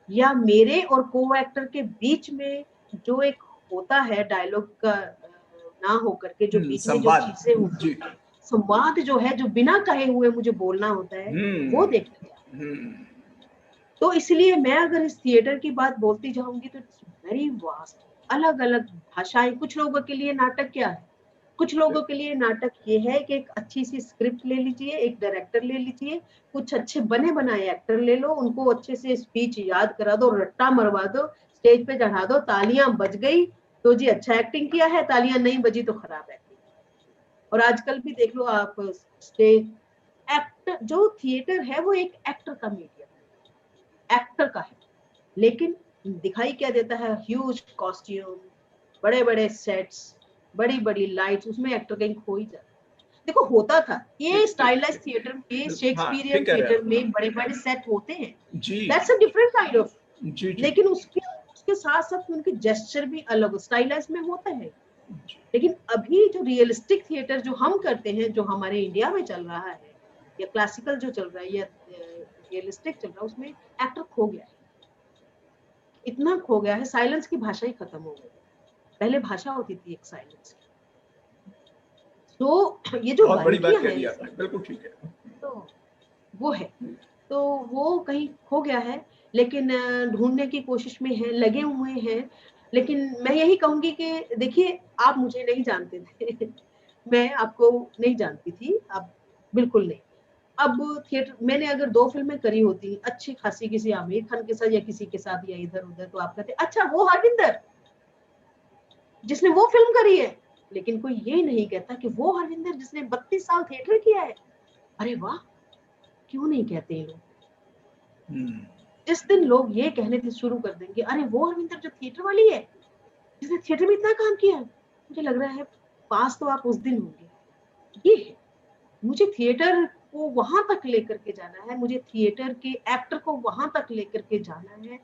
या मेरे और को एक्टर के बीच में जो एक होता है डायलॉग का ना होकर के, जो बीच में जो
संवाद।
चीजें होती
जी।
हैं, संवाद जो है, जो बिना कहे हुए मुझे बोलना होता है, वो देखने जाते हैं।
हम्म,
तो इसलिए मैं अगर इस थिएटर की बात बोलती जाऊंगी, तो इट्स वेरी वास्ट। अलग अलग भाषाएं, कुछ लोगों के लिए नाटक क्या है, कुछ लोगों के लिए नाटक ये है कि एक अच्छी सी स्क्रिप्ट ले लीजिए, एक डायरेक्टर ले लीजिए, कुछ अच्छे बने बनाए एक्टर ले लो, उनको अच्छे से स्पीच याद करा दो, रट्टा मरवा दो, स्टेज पे चढ़ा दो, तालियां बज गई तो जी अच्छा एक्टिंग किया है, तालियां नहीं बजी तो खराब एक्टिंग। और आजकल भी देख लो आप, स्टेज एक्टर, जो थिएटर है वो एक एक्टर का मीडियम है, एक्टर का है। लेकिन दिखाई क्या देता है? ह्यूज कॉस्ट्यूम, बड़े बड़े सेट्स, बड़ी बड़ी लाइट्स, उसमें एक्टर कहीं खो ही जाता है। देखो होता था ये स्टाइलाइज्ड थिएटर में,
हाँ,
शेक्सपियरियन
ठीक कह रहे हैं
थिएटर
आप।
में बड़े-बड़े सेट होते हैं,
जी
that's a different kind of,
जी जी
लेकिन उसके साथ-साथ उनके जेस्चर भी अलग स्टाइलाइज्ड में होता है।
जी।
लेकिन अभी जो रियलिस्टिक थिएटर जो हम करते हैं, जो हमारे इंडिया में चल रहा है, या क्लासिकल जो चल रहा है, या रियलिस्टिक चल रहा है, उसमें एक्टर खो गया है, इतना खो गया है, साइलेंस की भाषा ही खत्म हो गई। पहले भाषा होती थी एक साइलेंस की। तो ये जो
बहुत बड़ी बात
बारीकियां
कह
हैं
दी आपने, बिल्कुल ठीक है।
तो वो है, तो वो कहीं खो गया है, लेकिन ढूंढने की कोशिश में है, लगे हुए हैं। लेकिन मैं यही कहूंगी कि देखिए, आप मुझे नहीं जानते थे मैं आपको नहीं जानती थी, अब बिल्कुल नहीं। अब थिएटर मैंने अगर 2 फिल्में करी होती अच्छी खासी, किसी आमिर खान के साथ या किसी के साथ या इधर-उधर, तो आप कहते अच्छा वो हरविंदर जिसने वो फिल्म करी है। लेकिन कोई ये नहीं कहता कि वो हरविंदर जिसने 32 साल थिएटर किया है। अरे वाह! क्यों नहीं कहते ये लोग?
हम्म,
जिस दिन लोग ये कहने से शुरू कर देंगे, अरे वो हरविंदर जो थिएटर वाली है, जिसने थिएटर में इतना काम किया है, मुझे लग रहा है पास तो आप उस दिन होंगे। ये है, मुझे थिएटर को वहां तक लेकर के जाना है, मुझे थिएटर के एक्टर को वहां तक लेकर के जाना है,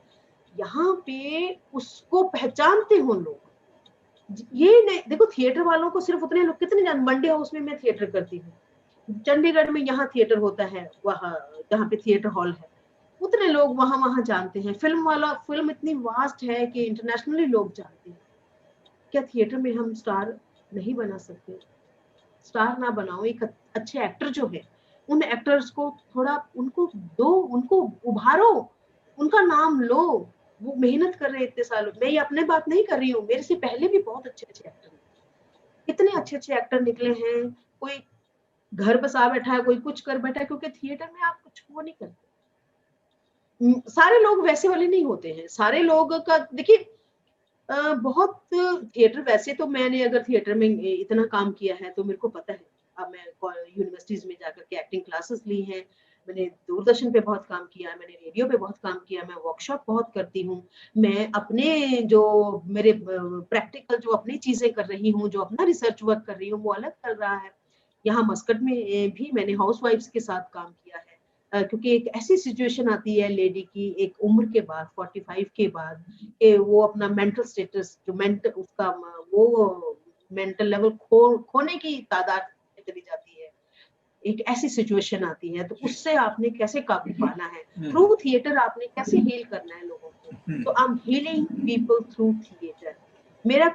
यहाँ पे उसको पहचानते हो लोग। ये नहीं देखो, थिएटर वालों को सिर्फ उतने लोग कितने जान, मंडे हाउस में मैं थिएटर करती हूँ, चंडीगढ़ में यहाँ थिएटर होता है, वहाँ जहाँ पे थिएटर हॉल है, उतने लोग वहां जानते हैं। फिल्म इतनी वास्ट है कि इंटरनेशनली लोग जानते हैं। क्या थिएटर में हम स्टार नहीं बना सकते? स्टार ना बनाओ, एक अच्छे एक्टर जो है, उन एक्टर्स को थोड़ा उनको दो, उनको उभारो, उनका नाम लो। वो मेहनत कर रहे हैं इतने सालों। मैं ये अपने बात नहीं कर रही हूँ, मेरे से पहले भी बहुत अच्छे-अच्छे एक्टर निकले। कितने अच्छे-अच्छे एक्टर निकले हैं। कोई घर बसा बैठा है, कोई कुछ कर बैठा है, क्योंकि थिएटर में आप कुछ वो नहीं करते। सारे लोग वैसे वाले नहीं होते हैं। सारे लोग का देखिए, बहुत थिएटर, वैसे तो मैंने अगर थिएटर में इतना काम किया है तो मेरे को पता है। अब मैं यूनिवर्सिटीज में जाकर के एक्टिंग क्लासेस ली हैं, मैंने दूरदर्शन पे बहुत काम किया है, मैंने रेडियो पे बहुत काम किया, मैं वर्कशॉप बहुत करती हूँ। मैं अपने जो मेरे प्रैक्टिकल जो अपनी चीजें कर रही हूँ, जो अपना रिसर्च वर्क कर रही हूँ, वो अलग कर रहा है। यहाँ मस्कट में भी मैंने हाउसवाइफ्स के साथ काम किया है। क्योंकि एक ऐसी सिचुएशन आती है लेडी की एक उम्र के बाद, 45 के बाद, कि वो अपना मेंटल स्टेटस जो वो मेंटल लेवल खोने की तादाद में चली जाती है। एक ऐसी सिचुएशन आती है, तो उससे आपने कैसे काबू पाना है, थ्रू थिएटर आपने कैसे हील करना है लोगों को। तो I am healing people through theatre. मेरे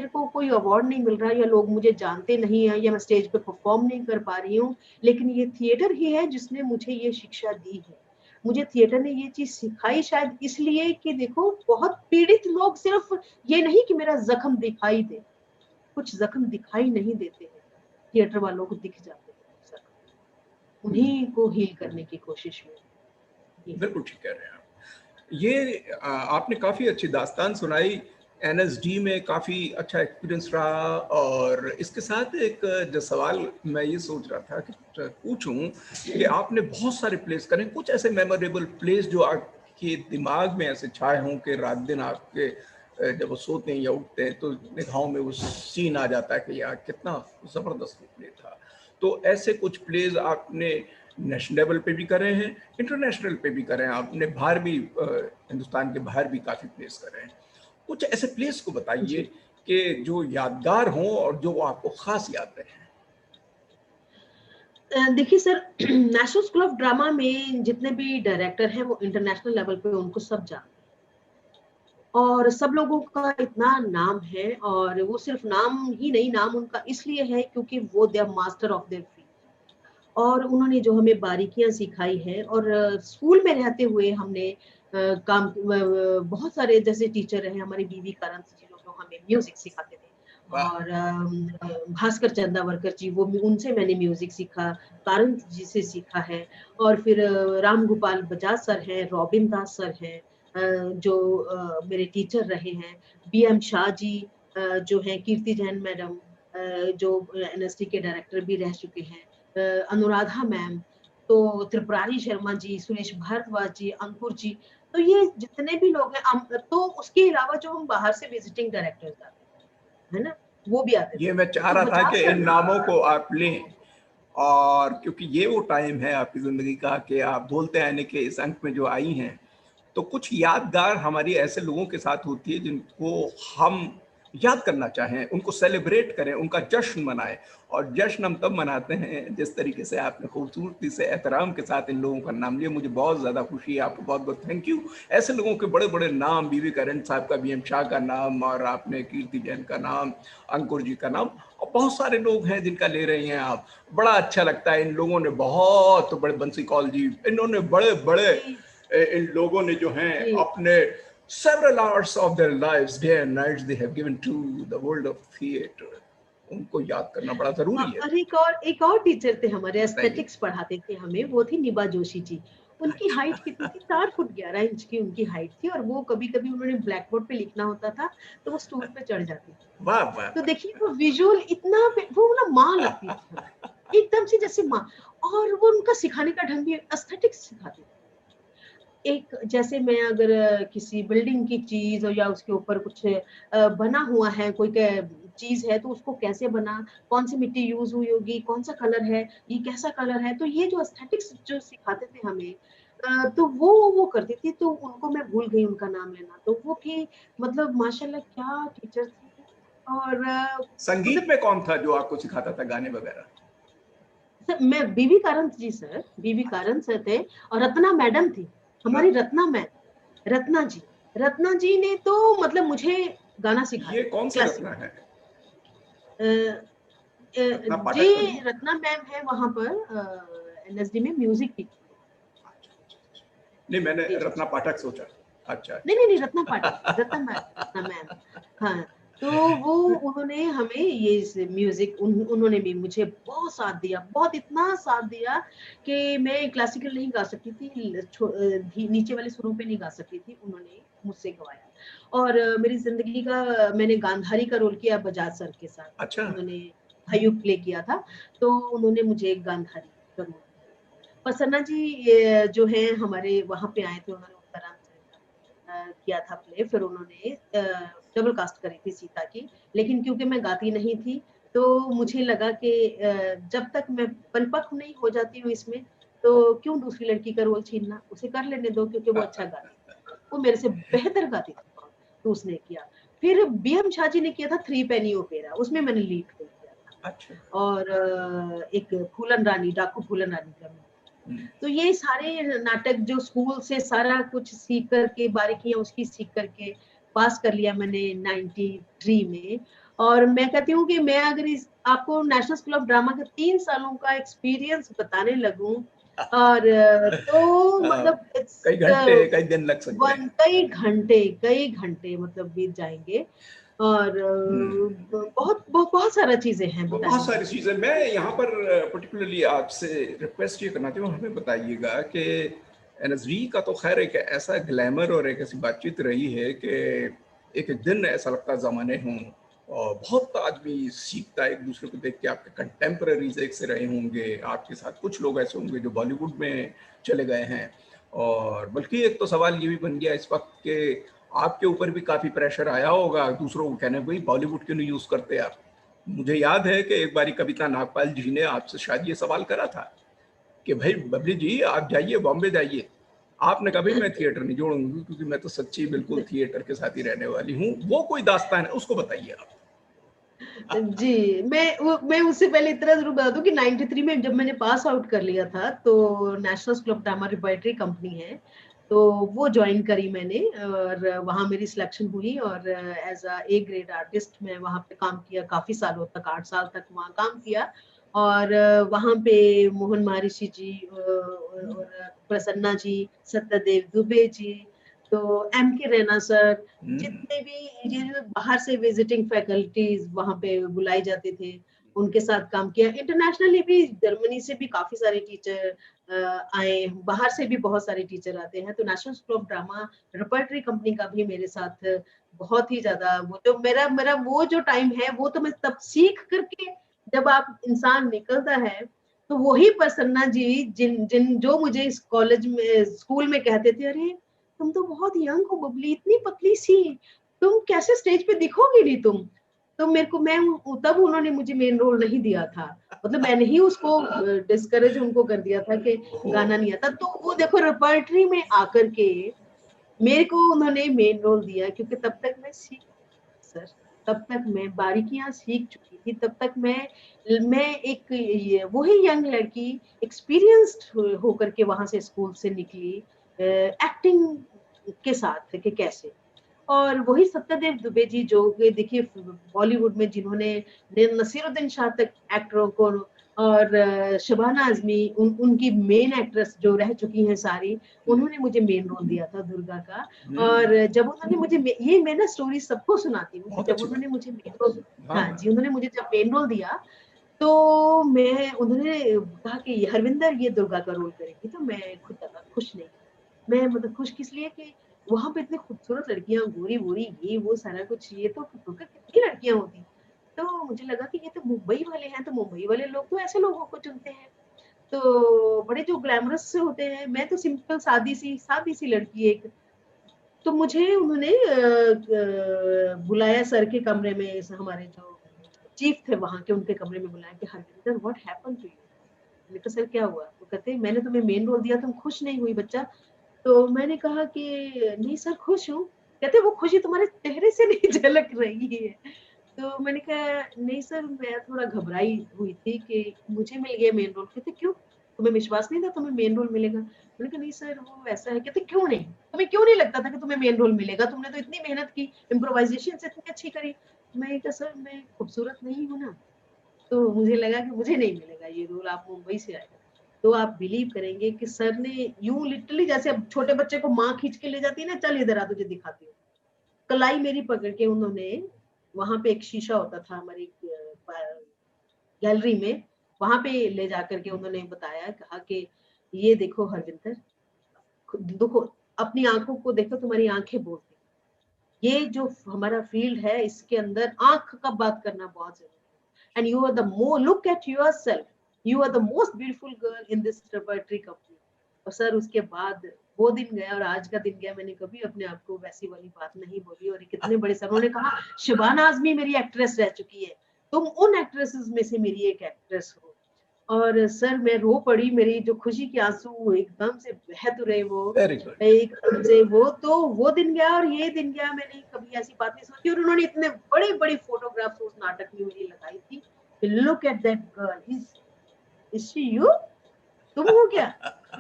को कोई अवार्ड नहीं मिल रहा, या लोग मुझे जानते नहीं है, या मैं स्टेज पे परफॉर्म नहीं कर पा रही हूँ, लेकिन ये थिएटर ही है जिसने मुझे ये शिक्षा दी है। मुझे थिएटर ने ये चीज सिखाई, शायद इसलिए कि देखो, बहुत पीड़ित लोग, सिर्फ ये नहीं कि मेरा जख्म दिखाई दे, कुछ जख्म दिखाई नहीं देते हैं, थिएटर वालों को दिख जाते हैं जख्म। उन्हीं को हील करने की कोशिश में।
बिल्कुल ठीक कह रहे हैं आप। ये आपने काफी अच्छी दास्तान सुनाई। एनएसडी में काफी अच्छा एक्सपीरियंस रहा, और इसके साथ एक जो सवाल मैं ये सोच रहा था कि पूछूं कि आपने बहुत सारे प्लेस करे, कुछ ऐसे मेमोरेबल प्लेस जो आपके दिमाग में ऐसे छाए हों कि रात दिन आपके जब वो सोते हैं या उठते हैं तो निगाहों में वो सीन आ जाता है कि यार कितना जबरदस्त प्ले था। तो ऐसे कुछ प्लेस आपने नेशनल लेवल पे भी करे हैं, इंटरनेशनल पे भी करे हैं, आपने बाहर भी हिंदुस्तान के बाहर भी काफी प्लेस करे हैं। कुछ ऐसे प्लेस को बताइए कि जो यादगार हों और जो आपको खास याद रहे।
देखिए sir, national school of drama में जितने भी डायरेक्टर हैं, वो इंटरनेशनल लेवल पे उनको सब जानते हैं, और सब लोगों का इतना नाम है, और वो सिर्फ नाम ही नहीं, नाम उनका इसलिए है क्योंकि वो they are master of their field, और उन्होंने जो हमें बारीकियां सिखाई है। और स्कूल में रहते हुए हमने बहुत सारे जैसे टीचर रहे हमारे, बीवी कारंत जी जो हमें म्यूजिक सिखाते थे, और भास्कर चंदावरकर जी, वो उनसे मैंने म्यूजिक सीखा, कारंत जी से सीखा है। और फिर राम गोपाल बजाज सर हैं, रॉबिन दास सर हैं, जो मेरे टीचर रहे हैं। बीएम शाह जी जो हैं, कीर्ति जैन मैडम जो एनएसडी के डायरेक्टर भी रह चुके हैं, अनुराधा मैम, तो त्रिपुरारी शर्मा जी, सुरेश भारद्वाज जी, अंकुर जी, तो ये जितने भी लोग हैं। तो उसके अलावा जो हम बाहर से विजिटिंग डायरेक्टर्स आते हैं, है ना, वो भी आते थे।
ये मैं चाह
तो
रहा था
50
कि
साल
इन नामों को आप लें, और क्योंकि ये वो टाइम है आपकी जिंदगी का कि आप बोलते आने के इस अंक में जो आई हैं, तो कुछ यादगार हमारी ऐसे लोगों के साथ होती है जिनको हम याद करना चाहें, उनको सेलिब्रेट करें, उनका जश्न मनाएं। और जश्न हम तब मनाते हैं जिस तरीके से आपने खूबसूरती से एहतराम के साथ इन लोगों का नाम लिया, मुझे बहुत ज़्यादा खुशी है। आपको बहुत बहुत थैंक यू। ऐसे लोगों के बड़े बड़े नाम, बीवी करंट साहब का, बीएम शाह का नाम, और आपने कीर्ति जैन का नाम, अंकुर जी का नाम, और बहुत सारे लोग हैं जिनका ले रही हैं आप। बड़ा अच्छा लगता है। इन लोगों ने बहुत बड़े, बंसी कौल जी, इन्होंने बड़े बड़े, इन लोगों ने जो हैं
जी
अपने several hours of their lives, day and nights, they have given to the world of theater. उनको याद करना बड़ा जरूरी है।
और एक और टीचर थे हमारे,
बताइए।
एस्थेटिक्स पढ़ाते थे हमें, वो थी निबा जोशी जी। उनकी
अच्छा।
हाइट कितनी थी? 4 फुट 11 इंच की उनकी हाइट थी, और वो कभी कभी उन्होंने ब्लैक बोर्ड पे लिखना होता था तो वो स्टूल पे चढ़ जाती थी।
वाह वाह
तो
वाह।
देखिए वो विजुअल इतना, वो ना माँ लगती थी हमें, एकदम से जैसे माँ। और वो उनका सिखाने का ढंग भी एस्थेटिक्स सिखाते थे। एक जैसे मैं अगर किसी बिल्डिंग की चीज या उसके ऊपर कुछ बना हुआ है, कोई चीज है, तो उसको कैसे बना, कौन सी मिट्टी यूज हुई होगी, कौन सा कलर है, ये कैसा कलर है, तो ये जो एस्थेटिक्स जो सिखाते थे हमें, तो वो करती थी। तो उनको मैं भूल गई उनका नाम लेना, तो वो भी मतलब माशाल्लाह क्या टीचर थी। और
संगीत
मतलब
में कौन था जो आपको सिखाता था गाने वगैरह?
मैं बीवी कारंत जी सर, बीवी कारंत सर थे, और रत्ना मैडम थी हमारी,
रत,
रत्ना मैम, रत्ना जी। रत्ना जी ने तो मतलब मुझे गाना
ये
सिखाया
कौन सी
क्लासिक।
रत्ना है?
अ,
रत्ना पाठक तो
जी
नहीं?
रत्ना मैम है वहां पर एनएसडी में म्यूजिक टीचर।
नहीं, मैंने
जी जी
रत्ना
जी।
पाठक सोचा। अच्छा
नहीं
अच्छा
नहीं नहीं, रत्ना पाठक, रत्ना मैम,
अच्छा।
रत्ना मैम। हाँ, तो वो उन्होंने हमें ये म्यूजिक, उन्होंने भी मुझे बहुत साथ दिया, बहुत इतना साथ दिया कि मैं क्लासिकल नहीं गा सकती थी, नीचे वाले सुरों पे नहीं गा सकती थी, उन्होंने मुझसे गवाया। और मेरी जिंदगी का मैंने गांधारी का रोल किया बजाज सर के साथ,
अच्छा।
उन्होंने हयुक प्ले किया था, तो उन्होंने मुझे गांधारी का रोल। प्रसन्ना जी जो है हमारे वहां पे आए थे, उन्होंने उत्तरांचल किया था प्ले, फिर उन्होंने डबल कास्ट करी थी सीता की। लेकिन क्योंकि मैं गाती नहीं थी, तो मुझे लगा कि जब तक मैं परिपक्व नहीं हो जाती हूँ इसमें, तो क्यों दूसरी लड़की का रोल छीनना, उसे कर लेने दो, क्योंकि वो अच्छा गाती थी, वो मेरे से बेहतर गाती थी बहुत, तो उसने किया। फिर बीएम शाह जी ने किया था थ्री पेनी ओपेरा, उसमें मैंने लीड रोल किया था।
अच्छा।
और एक फूलन रानी, डाकू फूलन रानी का।
हम्म।
तो ये सारे नाटक जो स्कूल से सारा कुछ सीख करके, बारीकियां उसकी सीख करके पास कर लिया मैंने 93 में। और मैं कहती हूँ कि मैं अगर आपको नेशनल स्कूल ऑफ ड्रामा का 3 सालों का एक्सपीरियंस बताने लगूं, और तो मतलब
कई घंटे, कई दिन लग सकते हैं।
कई घंटे मतलब बीत जाएंगे। और बहुत बहुत बहुत सारा चीजें हैं
वो बहुत
बताने
सारी
के लिए।
चीजें। मैं यहाँ पर पर्टिकुलरली आपसे रिक्वेस्ट ये करना चाहूँ, हमें बताइएगा कि एनएसडी का तो खैर एक ऐसा ग्लैमर और एक ऐसी बातचीत रही है कि एक एक दिन ऐसा लगता है ज़माने हों, और बहुत आदमी सीखता है एक दूसरे को देख के। आपके कंटेम्प्रेरीज एक से रहे होंगे, आपके साथ कुछ लोग ऐसे होंगे जो बॉलीवुड में चले गए हैं, और बल्कि एक तो सवाल ये भी बन गया इस वक्त के आपके ऊपर भी काफ़ी प्रेशर आया होगा दूसरों को कहने, भाई बॉलीवुड क्यों नहीं यूज़ करते आप। मुझे याद है कि एक बारी कविता नागपाल जी ने आपसे शायद ये सवाल करा था कि भाई बबली जी आप जाइए, बॉम्बे जाइए। आपने कहा भाई मैं थिएटर नहीं जोड़ूंगी, क्योंकि मैं तो सच्ची बिल्कुल थिएटर के साथ ही रहने वाली हूँ। वो कोई दास्तान है, उसको बताइए आप।
जी, मैं उससे पहले इतना जरूर बता दूं कि 93 में जब मैंने पास आउट कर लिया था, तो national school of drama repertory company है, तो वो ज्वाइन करी मैंने, और वहां मेरी सिलेक्शन हुई, और as a A grade artist मैं वहां पे काम किया काफी सालों तक, 8 साल तक वहां काम किया। और वहां पे मोहन महर्षि जी और प्रसन्ना जी, सत्यदेव दुबे जी, तो एम के रैना सर, जितने भी ये बाहर से विजिटिंग फैकल्टीज वहां पे बुलाए जाते थे, उनके साथ काम किया। इंटरनेशनली भी जर्मनी से भी काफी सारे टीचर आए, बाहर से भी बहुत सारे टीचर आते हैं। तो national school of drama repertory company का भी मेरे साथ बहुत ही ज्यादा, वो जो मेरा मेरा वो जो टाइम है, वो तो मैं तब सीख करके, जब आप इंसान निकलता है, तो वही प्रसन्ना जी जिन जिन जो मुझे इस कॉलेज में, स्कूल में कहते थे, अरे तुम तो बहुत यंग हो बबली, इतनी पतली सी, तुम कैसे स्टेज पे दिखोगी नहीं तुम। तो मेरे को तब उन्होंने मुझे मेन रोल नहीं दिया था, मतलब मैंने ही उसको डिस्करेज उनको कर दिया था कि गाना नहीं आता। तो वो देखो रिपर्टरी में आकर के मेरे को उन्होंने मेन रोल दिया, क्योंकि तब तक मैं सर तब तक मैं बारीकियां सीख चुकी थी। तब तक मैं एक वही यंग लड़की एक्सपीरियंस्ड होकर के वहां से स्कूल से निकली एक्टिंग के साथ कि कैसे। और वही सत्यदेव दुबे जी जो देखिए बॉलीवुड में जिन्होंने नसीरुद्दीन शाह तक एक्टरों को और शबाना आजमी उनकी मेन एक्ट्रेस जो रह चुकी हैं सारी, उन्होंने मुझे मेन रोल दिया था दुर्गा का। और जब उन्होंने मुझे ये मैं ना स्टोरी सबको सुनाती हूँ, जब उन्होंने मुझे मेन रोल, हाँ जी, उन्होंने मुझे जब मेन रोल दिया तो उन्होंने कहा कि हरविंदर ये दुर्गा का रोल करेगी, तो मैं खुद खुश नहीं। मैं मतलब खुश किस लिए कि वहां पे इतनी खूबसूरत लड़कियां, गोरी गोरी, ये वो सारा कुछ, ये तो कितनी लड़कियां होती। तो मुझे लगा कि ये तो मुंबई वाले हैं, तो मुंबई वाले लोग तो ऐसे लोगों को चुनते हैं, तो बड़े जो ग्लैमरस से होते हैं। मैं तो सिंपल सादी सी लड़की एक। तो मुझे उन्होंने बुलाया सर के कमरे में, हमारे जो चीफ थे वहां के, उनके कमरे में बुलाया कि Harvinder what happened to you. मैंने कहा सर क्या हुआ? वो कहते मैंने तुम्हें मेन रोल दिया, तुम खुश नहीं हुई बच्चा। तो मैंने कहा कि नहीं सर खुश हूँ। कहते वो खुशी तुम्हारे चेहरे से नहीं झलक रही है। तो मैंने कहा नहीं सर, मैं थोड़ा घबराई हुई थी कि मुझे मिल गया मेन रोल। कहते क्यों, तुम्हें विश्वास नहीं था तुम्हें मेन रोल मिलेगा? मैंने कहा नहीं सर वो ऐसा है। कहते क्यों नहीं, तुम्हें क्यों नहीं लगता था कि तुम्हें मेन रोल मिलेगा? तुमने तो इतनी मेहनत की, इम्प्रोवाइजेशन से इतनी अच्छी करी। मैं कहा सर मैं खूबसूरत नहीं हूँ ना, तो मुझे लगा कि मुझे नहीं मिलेगा ये रोल, आप मुंबई से आए। तो आप बिलीव करेंगे कि सर ने यूं लिटरली, जैसे अब छोटे बच्चे को माँ खींच के ले जाती है ना, चल इधर आ तुझे दिखाती हूँ, कलाई मेरी पकड़ के उन्होंने, वहां पे एक शीशा होता था हमारी गैलरी में, वहां पे ले जाकर के उन्होंने बताया, कहा कि ये देखो हरविंदर, देखो अपनी आंखों को देखो, तुम्हारी आंखें बोलती, ये जो हमारा फील्ड है इसके अंदर आंख का बात करना बहुत जरूरी है। And you are the more, look at yourself, you are the most beautiful girl in this repertory company. और सर उसके बाद वो दिन गया और आज का दिन गया, मैंने कभी अपने आप को वैसी वाली बात नहीं बोली। और कितने बड़े सर, उन्होंने कहा शबाना आजमी मेरी एक्ट्रेस रह चुकी है, तुम उन एक्ट्रेसेस में से मेरी एक एक्ट्रेस हो। और सर मैं रो पड़ी, मेरी जो खुशी के आंसू एकदम से बह तो रहे वो एकदम से। वो दिन गया और ये दिन गया, मैंने कभी ऐसी बात नहीं सोची। और उन्होंने इतने बड़ी बड़ी फोटोग्राफ्स उस नाटक में मुझे लगाई थी, look at that girl, is she you, तुम हो क्या,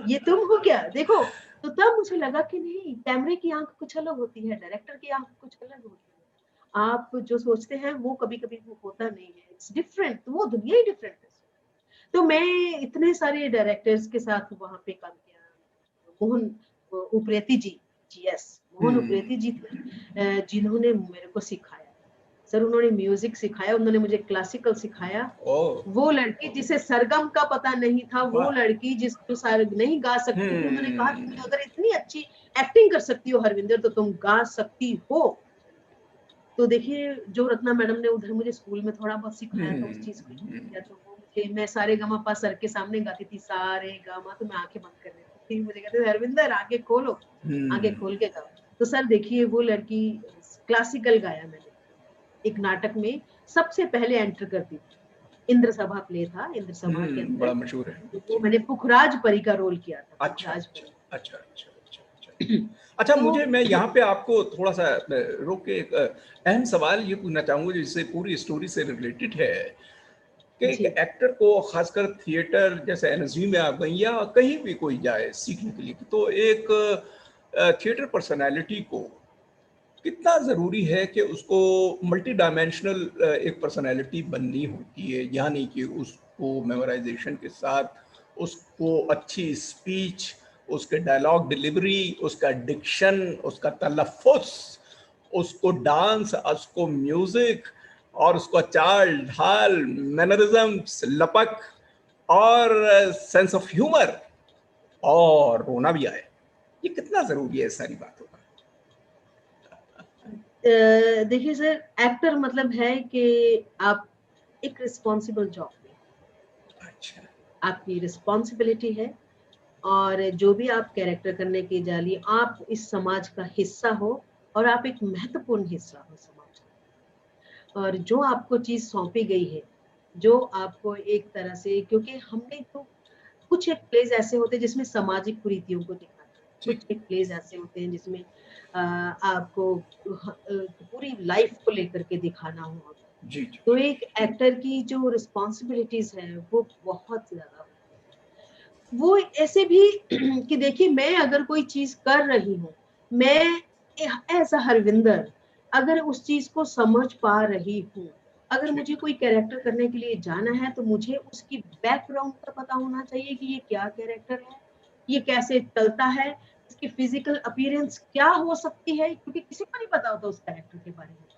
ये तुम हो क्या, देखो। तो तब मुझे लगा कि नहीं, कैमरे की आंख कुछ अलग होती है, डायरेक्टर की आंख कुछ अलग होती है। आप जो सोचते हैं वो कभी कभी वो होता नहीं है, इट्स डिफरेंट, वो दुनिया ही डिफरेंट है। तो मैं इतने सारे डायरेक्टर्स के साथ वहां पे काम किया। मोहन उप्रेती जी, यस मोहन उप्रेती जी थे जिन्होंने मेरे को सिखाया। सर उन्होंने म्यूजिक सिखाया, उन्होंने मुझे क्लासिकल सिखाया। वो लड़की जिसे सरगम का पता नहीं था, वो लड़की जिसको नहीं गा सकती थी, उन्होंने कहा तुम अगर इतनी अच्छी एक्टिंग कर सकती हो हरविंदर, तो तुम गा सकती हो। तो देखिए जो रत्ना मैडम ने उधर मुझे स्कूल में थोड़ा बहुत सिखाया था उस चीज को किया, तो वो मुझे, मैं सारे गामा पा सर के सामने गाती थी, सारे गामा, तो मैं आंखें बंद कर लेती थी। मुझे कहते थे हरविंदर आंखें खोलो, आंखें खोल के गाओ। तो सर देखिए वो लड़की क्लासिकल गाया मैंने एक नाटक में, सबसे पहले एंटर करती थी। इंद्र सभा प्ले था, इंद्र सभा के अंदर
बड़ा मशहूर है,
तो मैंने पुखराज परी का रोल किया था।
अच्छा अच्छा अच्छा अच्छा अच्छा। अच्छा तो, मुझे, मैं यहाँ पे आपको थोड़ा सा रोक के एक अहम सवाल ये पूछना चाहूंगा जिससे पूरी स्टोरी से रिलेटेड है कि एक एक्टर को, खासकर थिएटर जैसे एनएसवी में आप गई या कहीं भी कोई जाए सीखने के लिए, तो एक थिएटर पर्सनालिटी को कितना ज़रूरी है कि उसको मल्टी डायमेंशनल एक पर्सनालिटी बननी होती है, यानी कि उसको मेमोराइजेशन के साथ उसको अच्छी स्पीच, उसके डायलॉग डिलीवरी, उसका डिक्शन, उसका तलफ़्फ़ुज़, उसको डांस, उसको म्यूज़िक और उसका चाल ढाल, मैनरिज्म्स, लपक और सेंस ऑफ ह्यूमर और रोना भी आए, ये कितना ज़रूरी है सारी बातों का?
देखिए सर, एक्टर मतलब है कि आप एक रिस्पॉन्सिबल जॉब में, अच्छा, आपकी रिस्पॉन्सिबिलिटी है और जो भी आप कैरेक्टर करने की जाली, आप इस समाज का हिस्सा हो और आप एक महत्वपूर्ण हिस्सा हो समाज और जो आपको चीज सौंपी गई है, जो आपको एक तरह से, क्योंकि हमने तो कुछ एक प्लेस ऐसे होते हैं जिसमें सामाजिक कुरीतियों को दिखाते हैं,
जी
कुछ एक प्लेस ऐसे होते हैं जिसमें आपको पूरी लाइफ को लेकर के दिखाना होता है।
जी जी
तो एक एक्टर की जो रिस्पॉन्सिबिलिटीज है वो बहुत ज्यादा, वो ऐसे भी कि देखिए मैं अगर कोई चीज कर रही हूँ, मैं ऐसा हरविंदर अगर उस चीज को समझ पा रही हूँ, अगर
जी
मुझे कोई कैरेक्टर करने के लिए जाना है तो मुझे उसकी बैकग्राउंड का पता होना चाहिए कि ये क्या कैरेक्टर है, ये कैसे चलता है, इसकी फिजिकल अपीयरेंस क्या हो सकती है, क्योंकि किसी को नहीं पता होता उस कैरेक्टर के बारे में।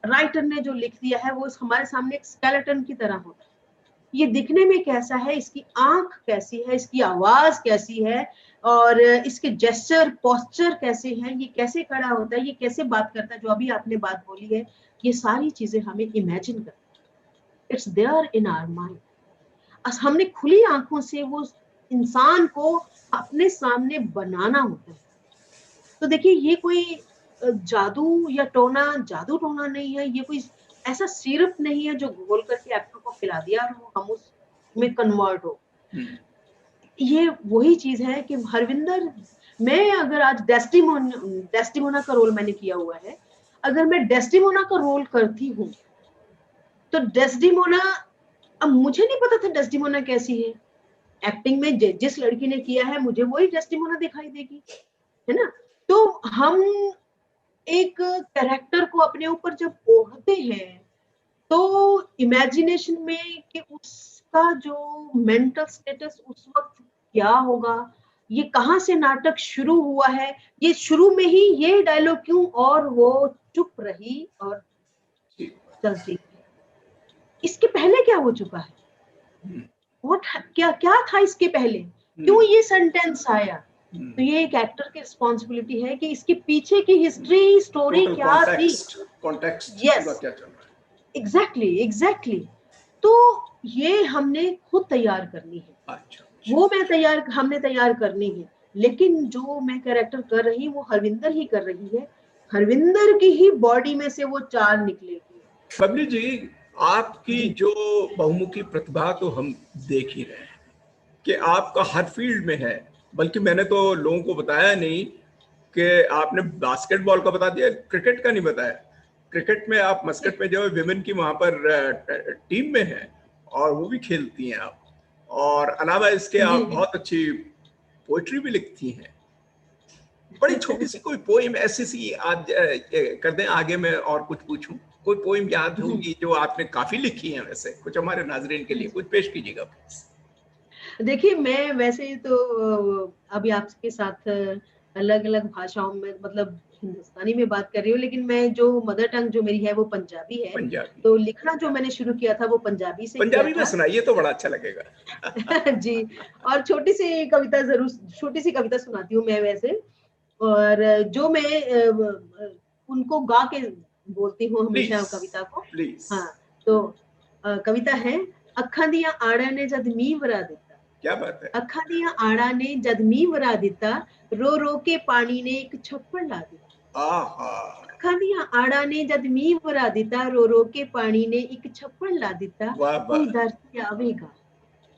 राइटर ने जो लिख दिया है वो हमारे सामने एक स्केलेटन की तरह होता है। ये दिखने में कैसा है, इसकी आंख कैसी है, इसकी आवाज कैसी है, और इसके जेस्चर पोस्चर कैसे हैं, ये कैसे खड़ा होता है, ये कैसे बात करता है, जो अभी आपने बात बोली है, ये सारी चीजें हमें इमेजिन करना, it's there in our mind. हमने खुली आंखों से वो इंसान को अपने सामने बनाना होता है। तो देखिए ये कोई जादू या टोना, जादू टोना नहीं है, ये कोई ऐसा सिरप नहीं है जो घोल करके एक्टर को खिला दिया और हम उसमें कन्वर्ट हो। ये वही चीज है कि हरविंदर, मैं अगर आज डेस्टिमोना का रोल मैंने किया हुआ है, अगर मैं डेस्टिमोना का रोल करती हूँ तो डेस्टिमोना, अब मुझे नहीं पता था डेस्टिमोना कैसी है, एक्टिंग में जिस लड़की ने किया है मुझे वही डेस्टिमोना दिखाई देगी, है ना। तो हम एक कैरेक्टर को अपने ऊपर जब ओढ़ते हैं तो इमेजिनेशन में कि उसका जो मेंटल स्टेटस उस वक्त क्या होगा, ये कहाँ से नाटक शुरू हुआ है, ये शुरू में ही ये डायलॉग क्यों और वो चुप रही और चलती गई, इसके पहले क्या हो चुका है, व्हाट क्या क्या था इसके पहले, क्यों ये सेंटेंस आया। तो ये एक एक्टर की रिस्पॉन्सिबिलिटी है कि इसके पीछे की हिस्ट्री स्टोरी क्या थी,
कॉन्टेक्स्ट
Yes.
क्या चल रहा है।
एग्जैक्टली। तो ये हमने खुद तैयार करनी है,
अच्छा
वो हमने तैयार करनी है, लेकिन जो मैं कैरेक्टर कर रही हूँ वो हरविंदर ही कर रही है, हरविंदर की ही बॉडी में से वो चार निकलेगी।
बबली जी, आपकी जो बहुमुखी प्रतिभा तो हम देख ही रहे हैं कि आपका हर फील्ड में है, बल्कि मैंने तो लोगों को बताया नहीं कि आपने बास्केटबॉल का बता दिया, क्रिकेट का नहीं बताया। क्रिकेट में आप मस्कट में जो विमेन की वहां पर टीम में हैं और वो भी खेलती हैं आप, और अलावा इसके आप बहुत अच्छी पोइट्री भी लिखती हैं। बड़ी छोटी सी कोई पोइम ऐसी सी आज कर दें, आगे मैं और कुछ पूछूं, कोई पोइम याद होगी जो आपने काफी लिखी है, वैसे कुछ हमारे नाजरीन के लिए कुछ पेश कीजिएगा प्लीज।
देखिए मैं वैसे तो अभी आपके साथ अलग अलग भाषाओं में, मतलब हिंदुस्तानी में बात कर रही हूँ, लेकिन मैं जो मदर टंग जो मेरी है वो पंजाबी है।
पंजाबी।
तो लिखना जो मैंने शुरू किया था वो पंजाबी से
पंजाबी
किया
में
था।
सुनाइए तो बड़ा अच्छा लगेगा।
जी, और छोटी सी कविता सुनाती हूँ मैं वैसे, और जो मैं उनको गा के बोलती हूँ हमेशा कविता को।
प्लीज।
हाँ, तो कविता है, अखा दिया आड़ा ने जद मींह वरा दिता।
क्या बात है।
अखा दिया आड़ा ने जद मींह वरा दिता, रो रो के पानी ने एक छप्पड़ ला दिता।
आहा।
अखा दिया आड़ा ने जद मींह वरा दिता, रो रो के पानी ने एक छप्पड़ ला दिता। कोई दर ते आवेगा,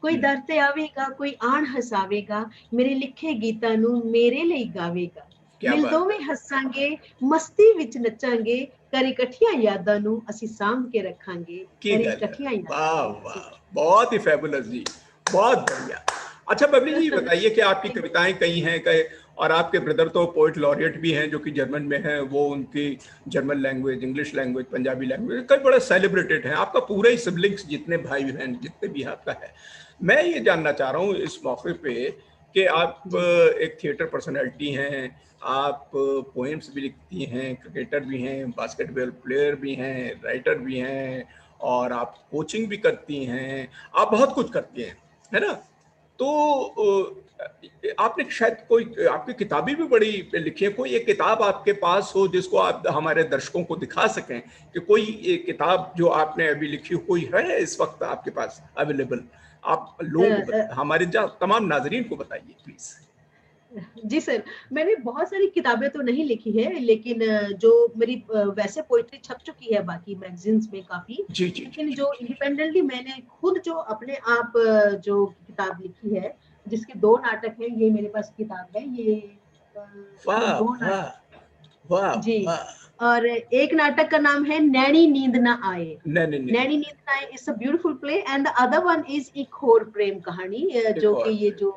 कोई दर ते आवेगा, कोई आण हसावेगा, मेरे लिखे गीतां नू मेरे ਲਈ गावेगा। ਮਿਲ ਦੋਵੇਂ ਹੱਸਾਂਗੇ, ਮਸਤੀ ਵਿੱਚ ਨੱਚਾਂਗੇ, ਕਰ ਇਕੱਠੀਆਂ ਯਾਦਾਂ ਨੂੰ ਅਸੀਂ ਸਾਂਭ ਕੇ ਰੱਖਾਂਗੇ, ਕਰ ਇਕੱਠੀਆਂ यादां।
वाह वाह, बहुत ही फैबुलस जी, बहुत बढ़िया। अच्छा बबली जी बताइए कि आपकी कविताएं कई हैं कई, और आपके ब्रदर तो पोइट लॉरिएट भी हैं जो कि जर्मन में हैं, वो उनकी German language, English language, Punjabi language कई बड़े सेलिब्रेटेड हैं। आपका पूरा ही सिबलिंग्स जितने भाई बहन जितने भी आपका है, मैं ये जानना चाह रहा हूँ इस मौके पे कि आप एक थिएटर पर्सनैलिटी हैं, आप पोएम्स भी लिखती हैं, क्रिकेटर भी हैं, बास्केटबॉल प्लेयर भी हैं, राइटर भी हैं, और आप कोचिंग भी करती हैं, आप बहुत कुछ करती हैं, है ना। तो आपने शायद कोई आपकी किताबें भी बड़ी लिखी है, कोई एक किताब आपके पास हो जिसको आप हमारे दर्शकों को दिखा सकें कि कोई एक किताब जो आपने अभी लिखी हो, कोई है इस वक्त आपके पास अवेलेबल, आप लोग हमारे तमाम नाजरीन को बताइए प्लीज।
जी सर, मैंने बहुत सारी किताबें तो नहीं लिखी है, लेकिन जो मेरी वैसे पोइट्री छप चुकी है बाकी मैगजीन्स में काफी,
जी जी जी
लेकिन जो इंडिपेंडेंटली मैंने खुद जो अपने आप जो किताब लिखी है, जिसके 2 नाटक हैं, ये मेरे पास किताब है, ये इसमें
वाह
2
वाह
नाटक
वाह
जी।
वाह।
और एक नाटक का नाम है नैनी नींद ना आए।
नहीं नहीं नहीं,
नैनी नींद ना आए is a beautiful play, and the other one is एक और प्रेम कहानी,
एक
जो कि
और
ये जो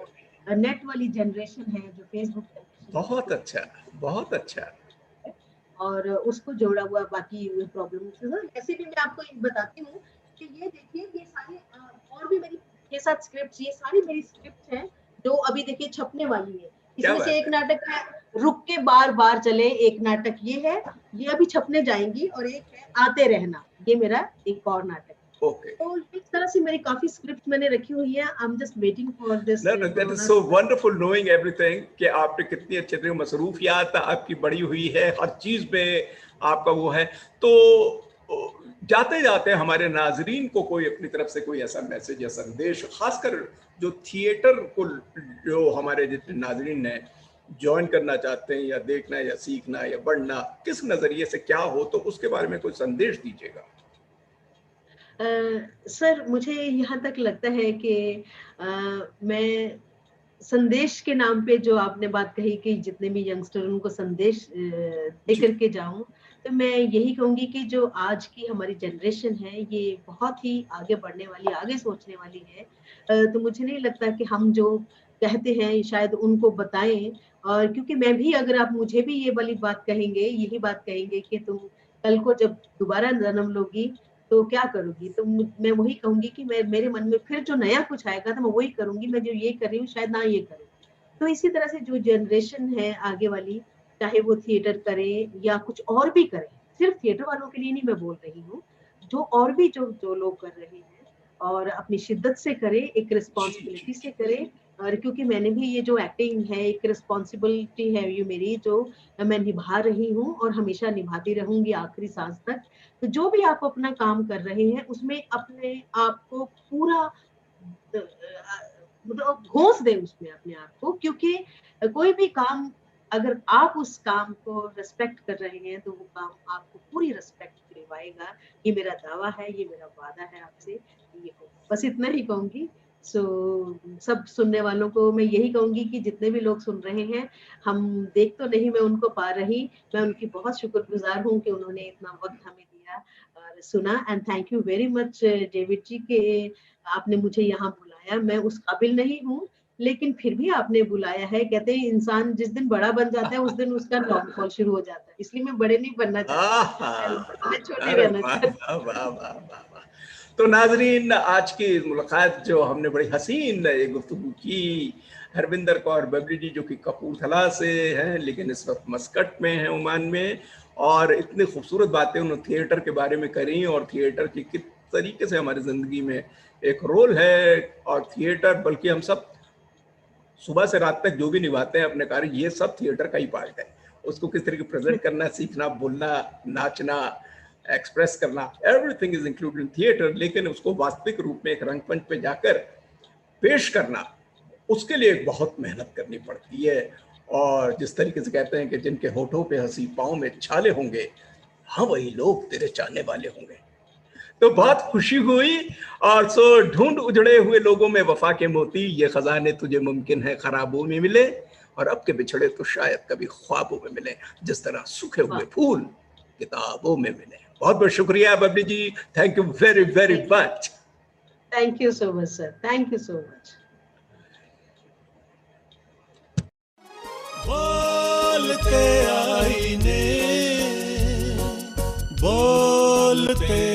नेट वाली जनरेशन है, जो फेसबुक जनरेशन है,
बहुत
उसको
अच्छा, बहुत अच्छा।
और उसको जोड़ा हुआ बाकी प्रॉब्लम। ऐसे भी मैं आपको एक बताती हूँ कि ये देखिए, ये सारे और भी मेरी 6-7 स्क्रिप्ट, ये सारी मेरी स्क्रिप्ट हैं जो अभी देखिए छपने वाली है।
क्या
इसमें से
बात
एक
है।
नाटक है रुक के बार बार चले, एक नाटक ये है, ये अभी छपने जाएंगी, और एक है आते रहना, ये मेरा एक और नाटक है।
ओके।
तो इस तरह से मेरी काफी स्क्रिप्ट मैंने रखी हुई है। I am just waiting for this
No, no, that is
corona.
so wonderful knowing everything कि आपने कितनी अच्छे तरीके मसरूफियात आपकी बड़ी हुई है, हर चीज में आपका वो है। तो जाते जाते हमारे नाजरीन को कोई अपनी तरफ से कोई ऐसा मैसेज या संदेश, खासकर जो थिएटर को, जो हमारे जितने नाजरीन हैं ज्वाइन करना चाहते हैं या देखना या सीखना या बढ़ना, किस नजरिए से क्या हो, तो उसके बारे में कोई संदेश दीजिएगा।
सर, मुझे यहाँ तक लगता है कि मैं संदेश के नाम पे जो आपने बात कही कि जितने भी यंगस्टर उनको संदेश दे
जी
करके जाऊं, तो मैं यही कहूंगी कि जो आज की हमारी जनरेशन है, ये बहुत ही आगे बढ़ने वाली, आगे सोचने वाली है। तो मुझे नहीं लगता कि हम जो कहते हैं शायद उनको बताएं। और क्योंकि मैं भी, अगर आप मुझे भी ये वाली बात कहेंगे, यही बात कहेंगे कि तुम कल को जब दोबारा जन्म लोगी तो क्या करोगी, तो मैं वही कहूंगी कि मैं, मेरे मन में फिर जो नया कुछ आएगा तो मैं वही करूंगी, मैं जो ये कर रही हूँ शायद ना ये करूँ। तो इसी तरह से जो जनरेशन है आगे वाली, चाहे वो थिएटर करे या कुछ और भी करे, सिर्फ थिएटर वालों के लिए नहीं मैं बोल रही हूँ, जो और भी जो जो लोग कर रहे हैं, और अपनी शिद्दत से करे, एक
जी जी
रिस्पॉन्सिबिलिटी से
जी।
करे। और क्योंकि मैंने भी ये जो एक्टिंग है, एक रिस्पॉन्सिबिलिटी है ये मेरी, जो मैं निभा रही हूँ और हमेशा निभाती रहूंगी आखिरी सांस तक। तो जो भी आप अपना काम कर रहे हैं, उसमें अपने आप को पूरा मतलब घोंस दें उसमें अपने आप को, क्योंकि कोई भी काम, अगर आप उस काम को रिस्पेक्ट कर रहे हैं, तो वो काम आपको पूरी रिस्पेक्ट दिलवाएगा। ये मेरा दावा है, ये मेरा वादा है आपसे, ये बस इतना ही कहूंगी। सो सब सुनने वालों को मैं यही कहूंगी कि जितने भी लोग सुन रहे हैं, हम देख तो नहीं मैं उनको पा रही, मैं उनकी बहुत शुक्रगुजार हूँ कि उन्होंने इतना वक्त हमें दिया और सुना। And thank you very much David ji के आपने मुझे यहाँ बुलाया। मैं उस काबिल नहीं हूँ, लेकिन फिर भी आपने बुलाया है। कहते हैं इंसान जिस दिन बड़ा बन जाता है उस दिन उसका डाउनफॉल शुरू हो जाता है, इसलिए मैं बड़े नहीं बनना चाहती, मैं छोटे
अरे
रहना
वाह
चाहती
वाह वाह वाह वाह वाह। तो नाजरीन, आज की मुलाकात जो हमने बड़ी हसीन गुफ्तगू की, हरविंदर कौर बबली जी जो कि कपूरथला से हैं लेकिन इस वक्त मस्कट में हैं, ओमान में, और इतनी खूबसूरत बातें उन्होंने थिएटर के बारे में करी, और थिएटर की किस तरीके से हमारी ज़िंदगी में एक रोल है। और थिएटर, बल्कि हम सब सुबह से रात तक जो भी निभाते हैं अपने कार्य, ये सब थिएटर का ही पार्ट है। उसको किस तरीके प्रेजेंट करना, सीखना, बोलना, नाचना, एक्सप्रेस करना, everything is included in theatre. लेकिन उसको वास्तविक रूप में एक रंगमंच पे जाकर पेश करना, उसके लिए एक बहुत मेहनत करनी पड़ती है। और जिस तरीके से कहते हैं कि जिनके होठों पे हंसी, पाँव में छाले होंगे, हाँ वही लोग तेरे चाहने वाले होंगे। तो बहुत खुशी हुई। और सो ढूंढ उजड़े हुए लोगों में वफा के मोती, ये खजाने तुझे मुमकिन है खराबों में मिले, और अब के बिछड़े तो शायद कभी ख्वाबों में मिले, जिस तरह सूखे हुए फूल किताबों में मिले। बहुत बहुत शुक्रिया Babli ji, thank you very very much.
Thank you so much sir, thank you so much.
बोलते आईने, बोलते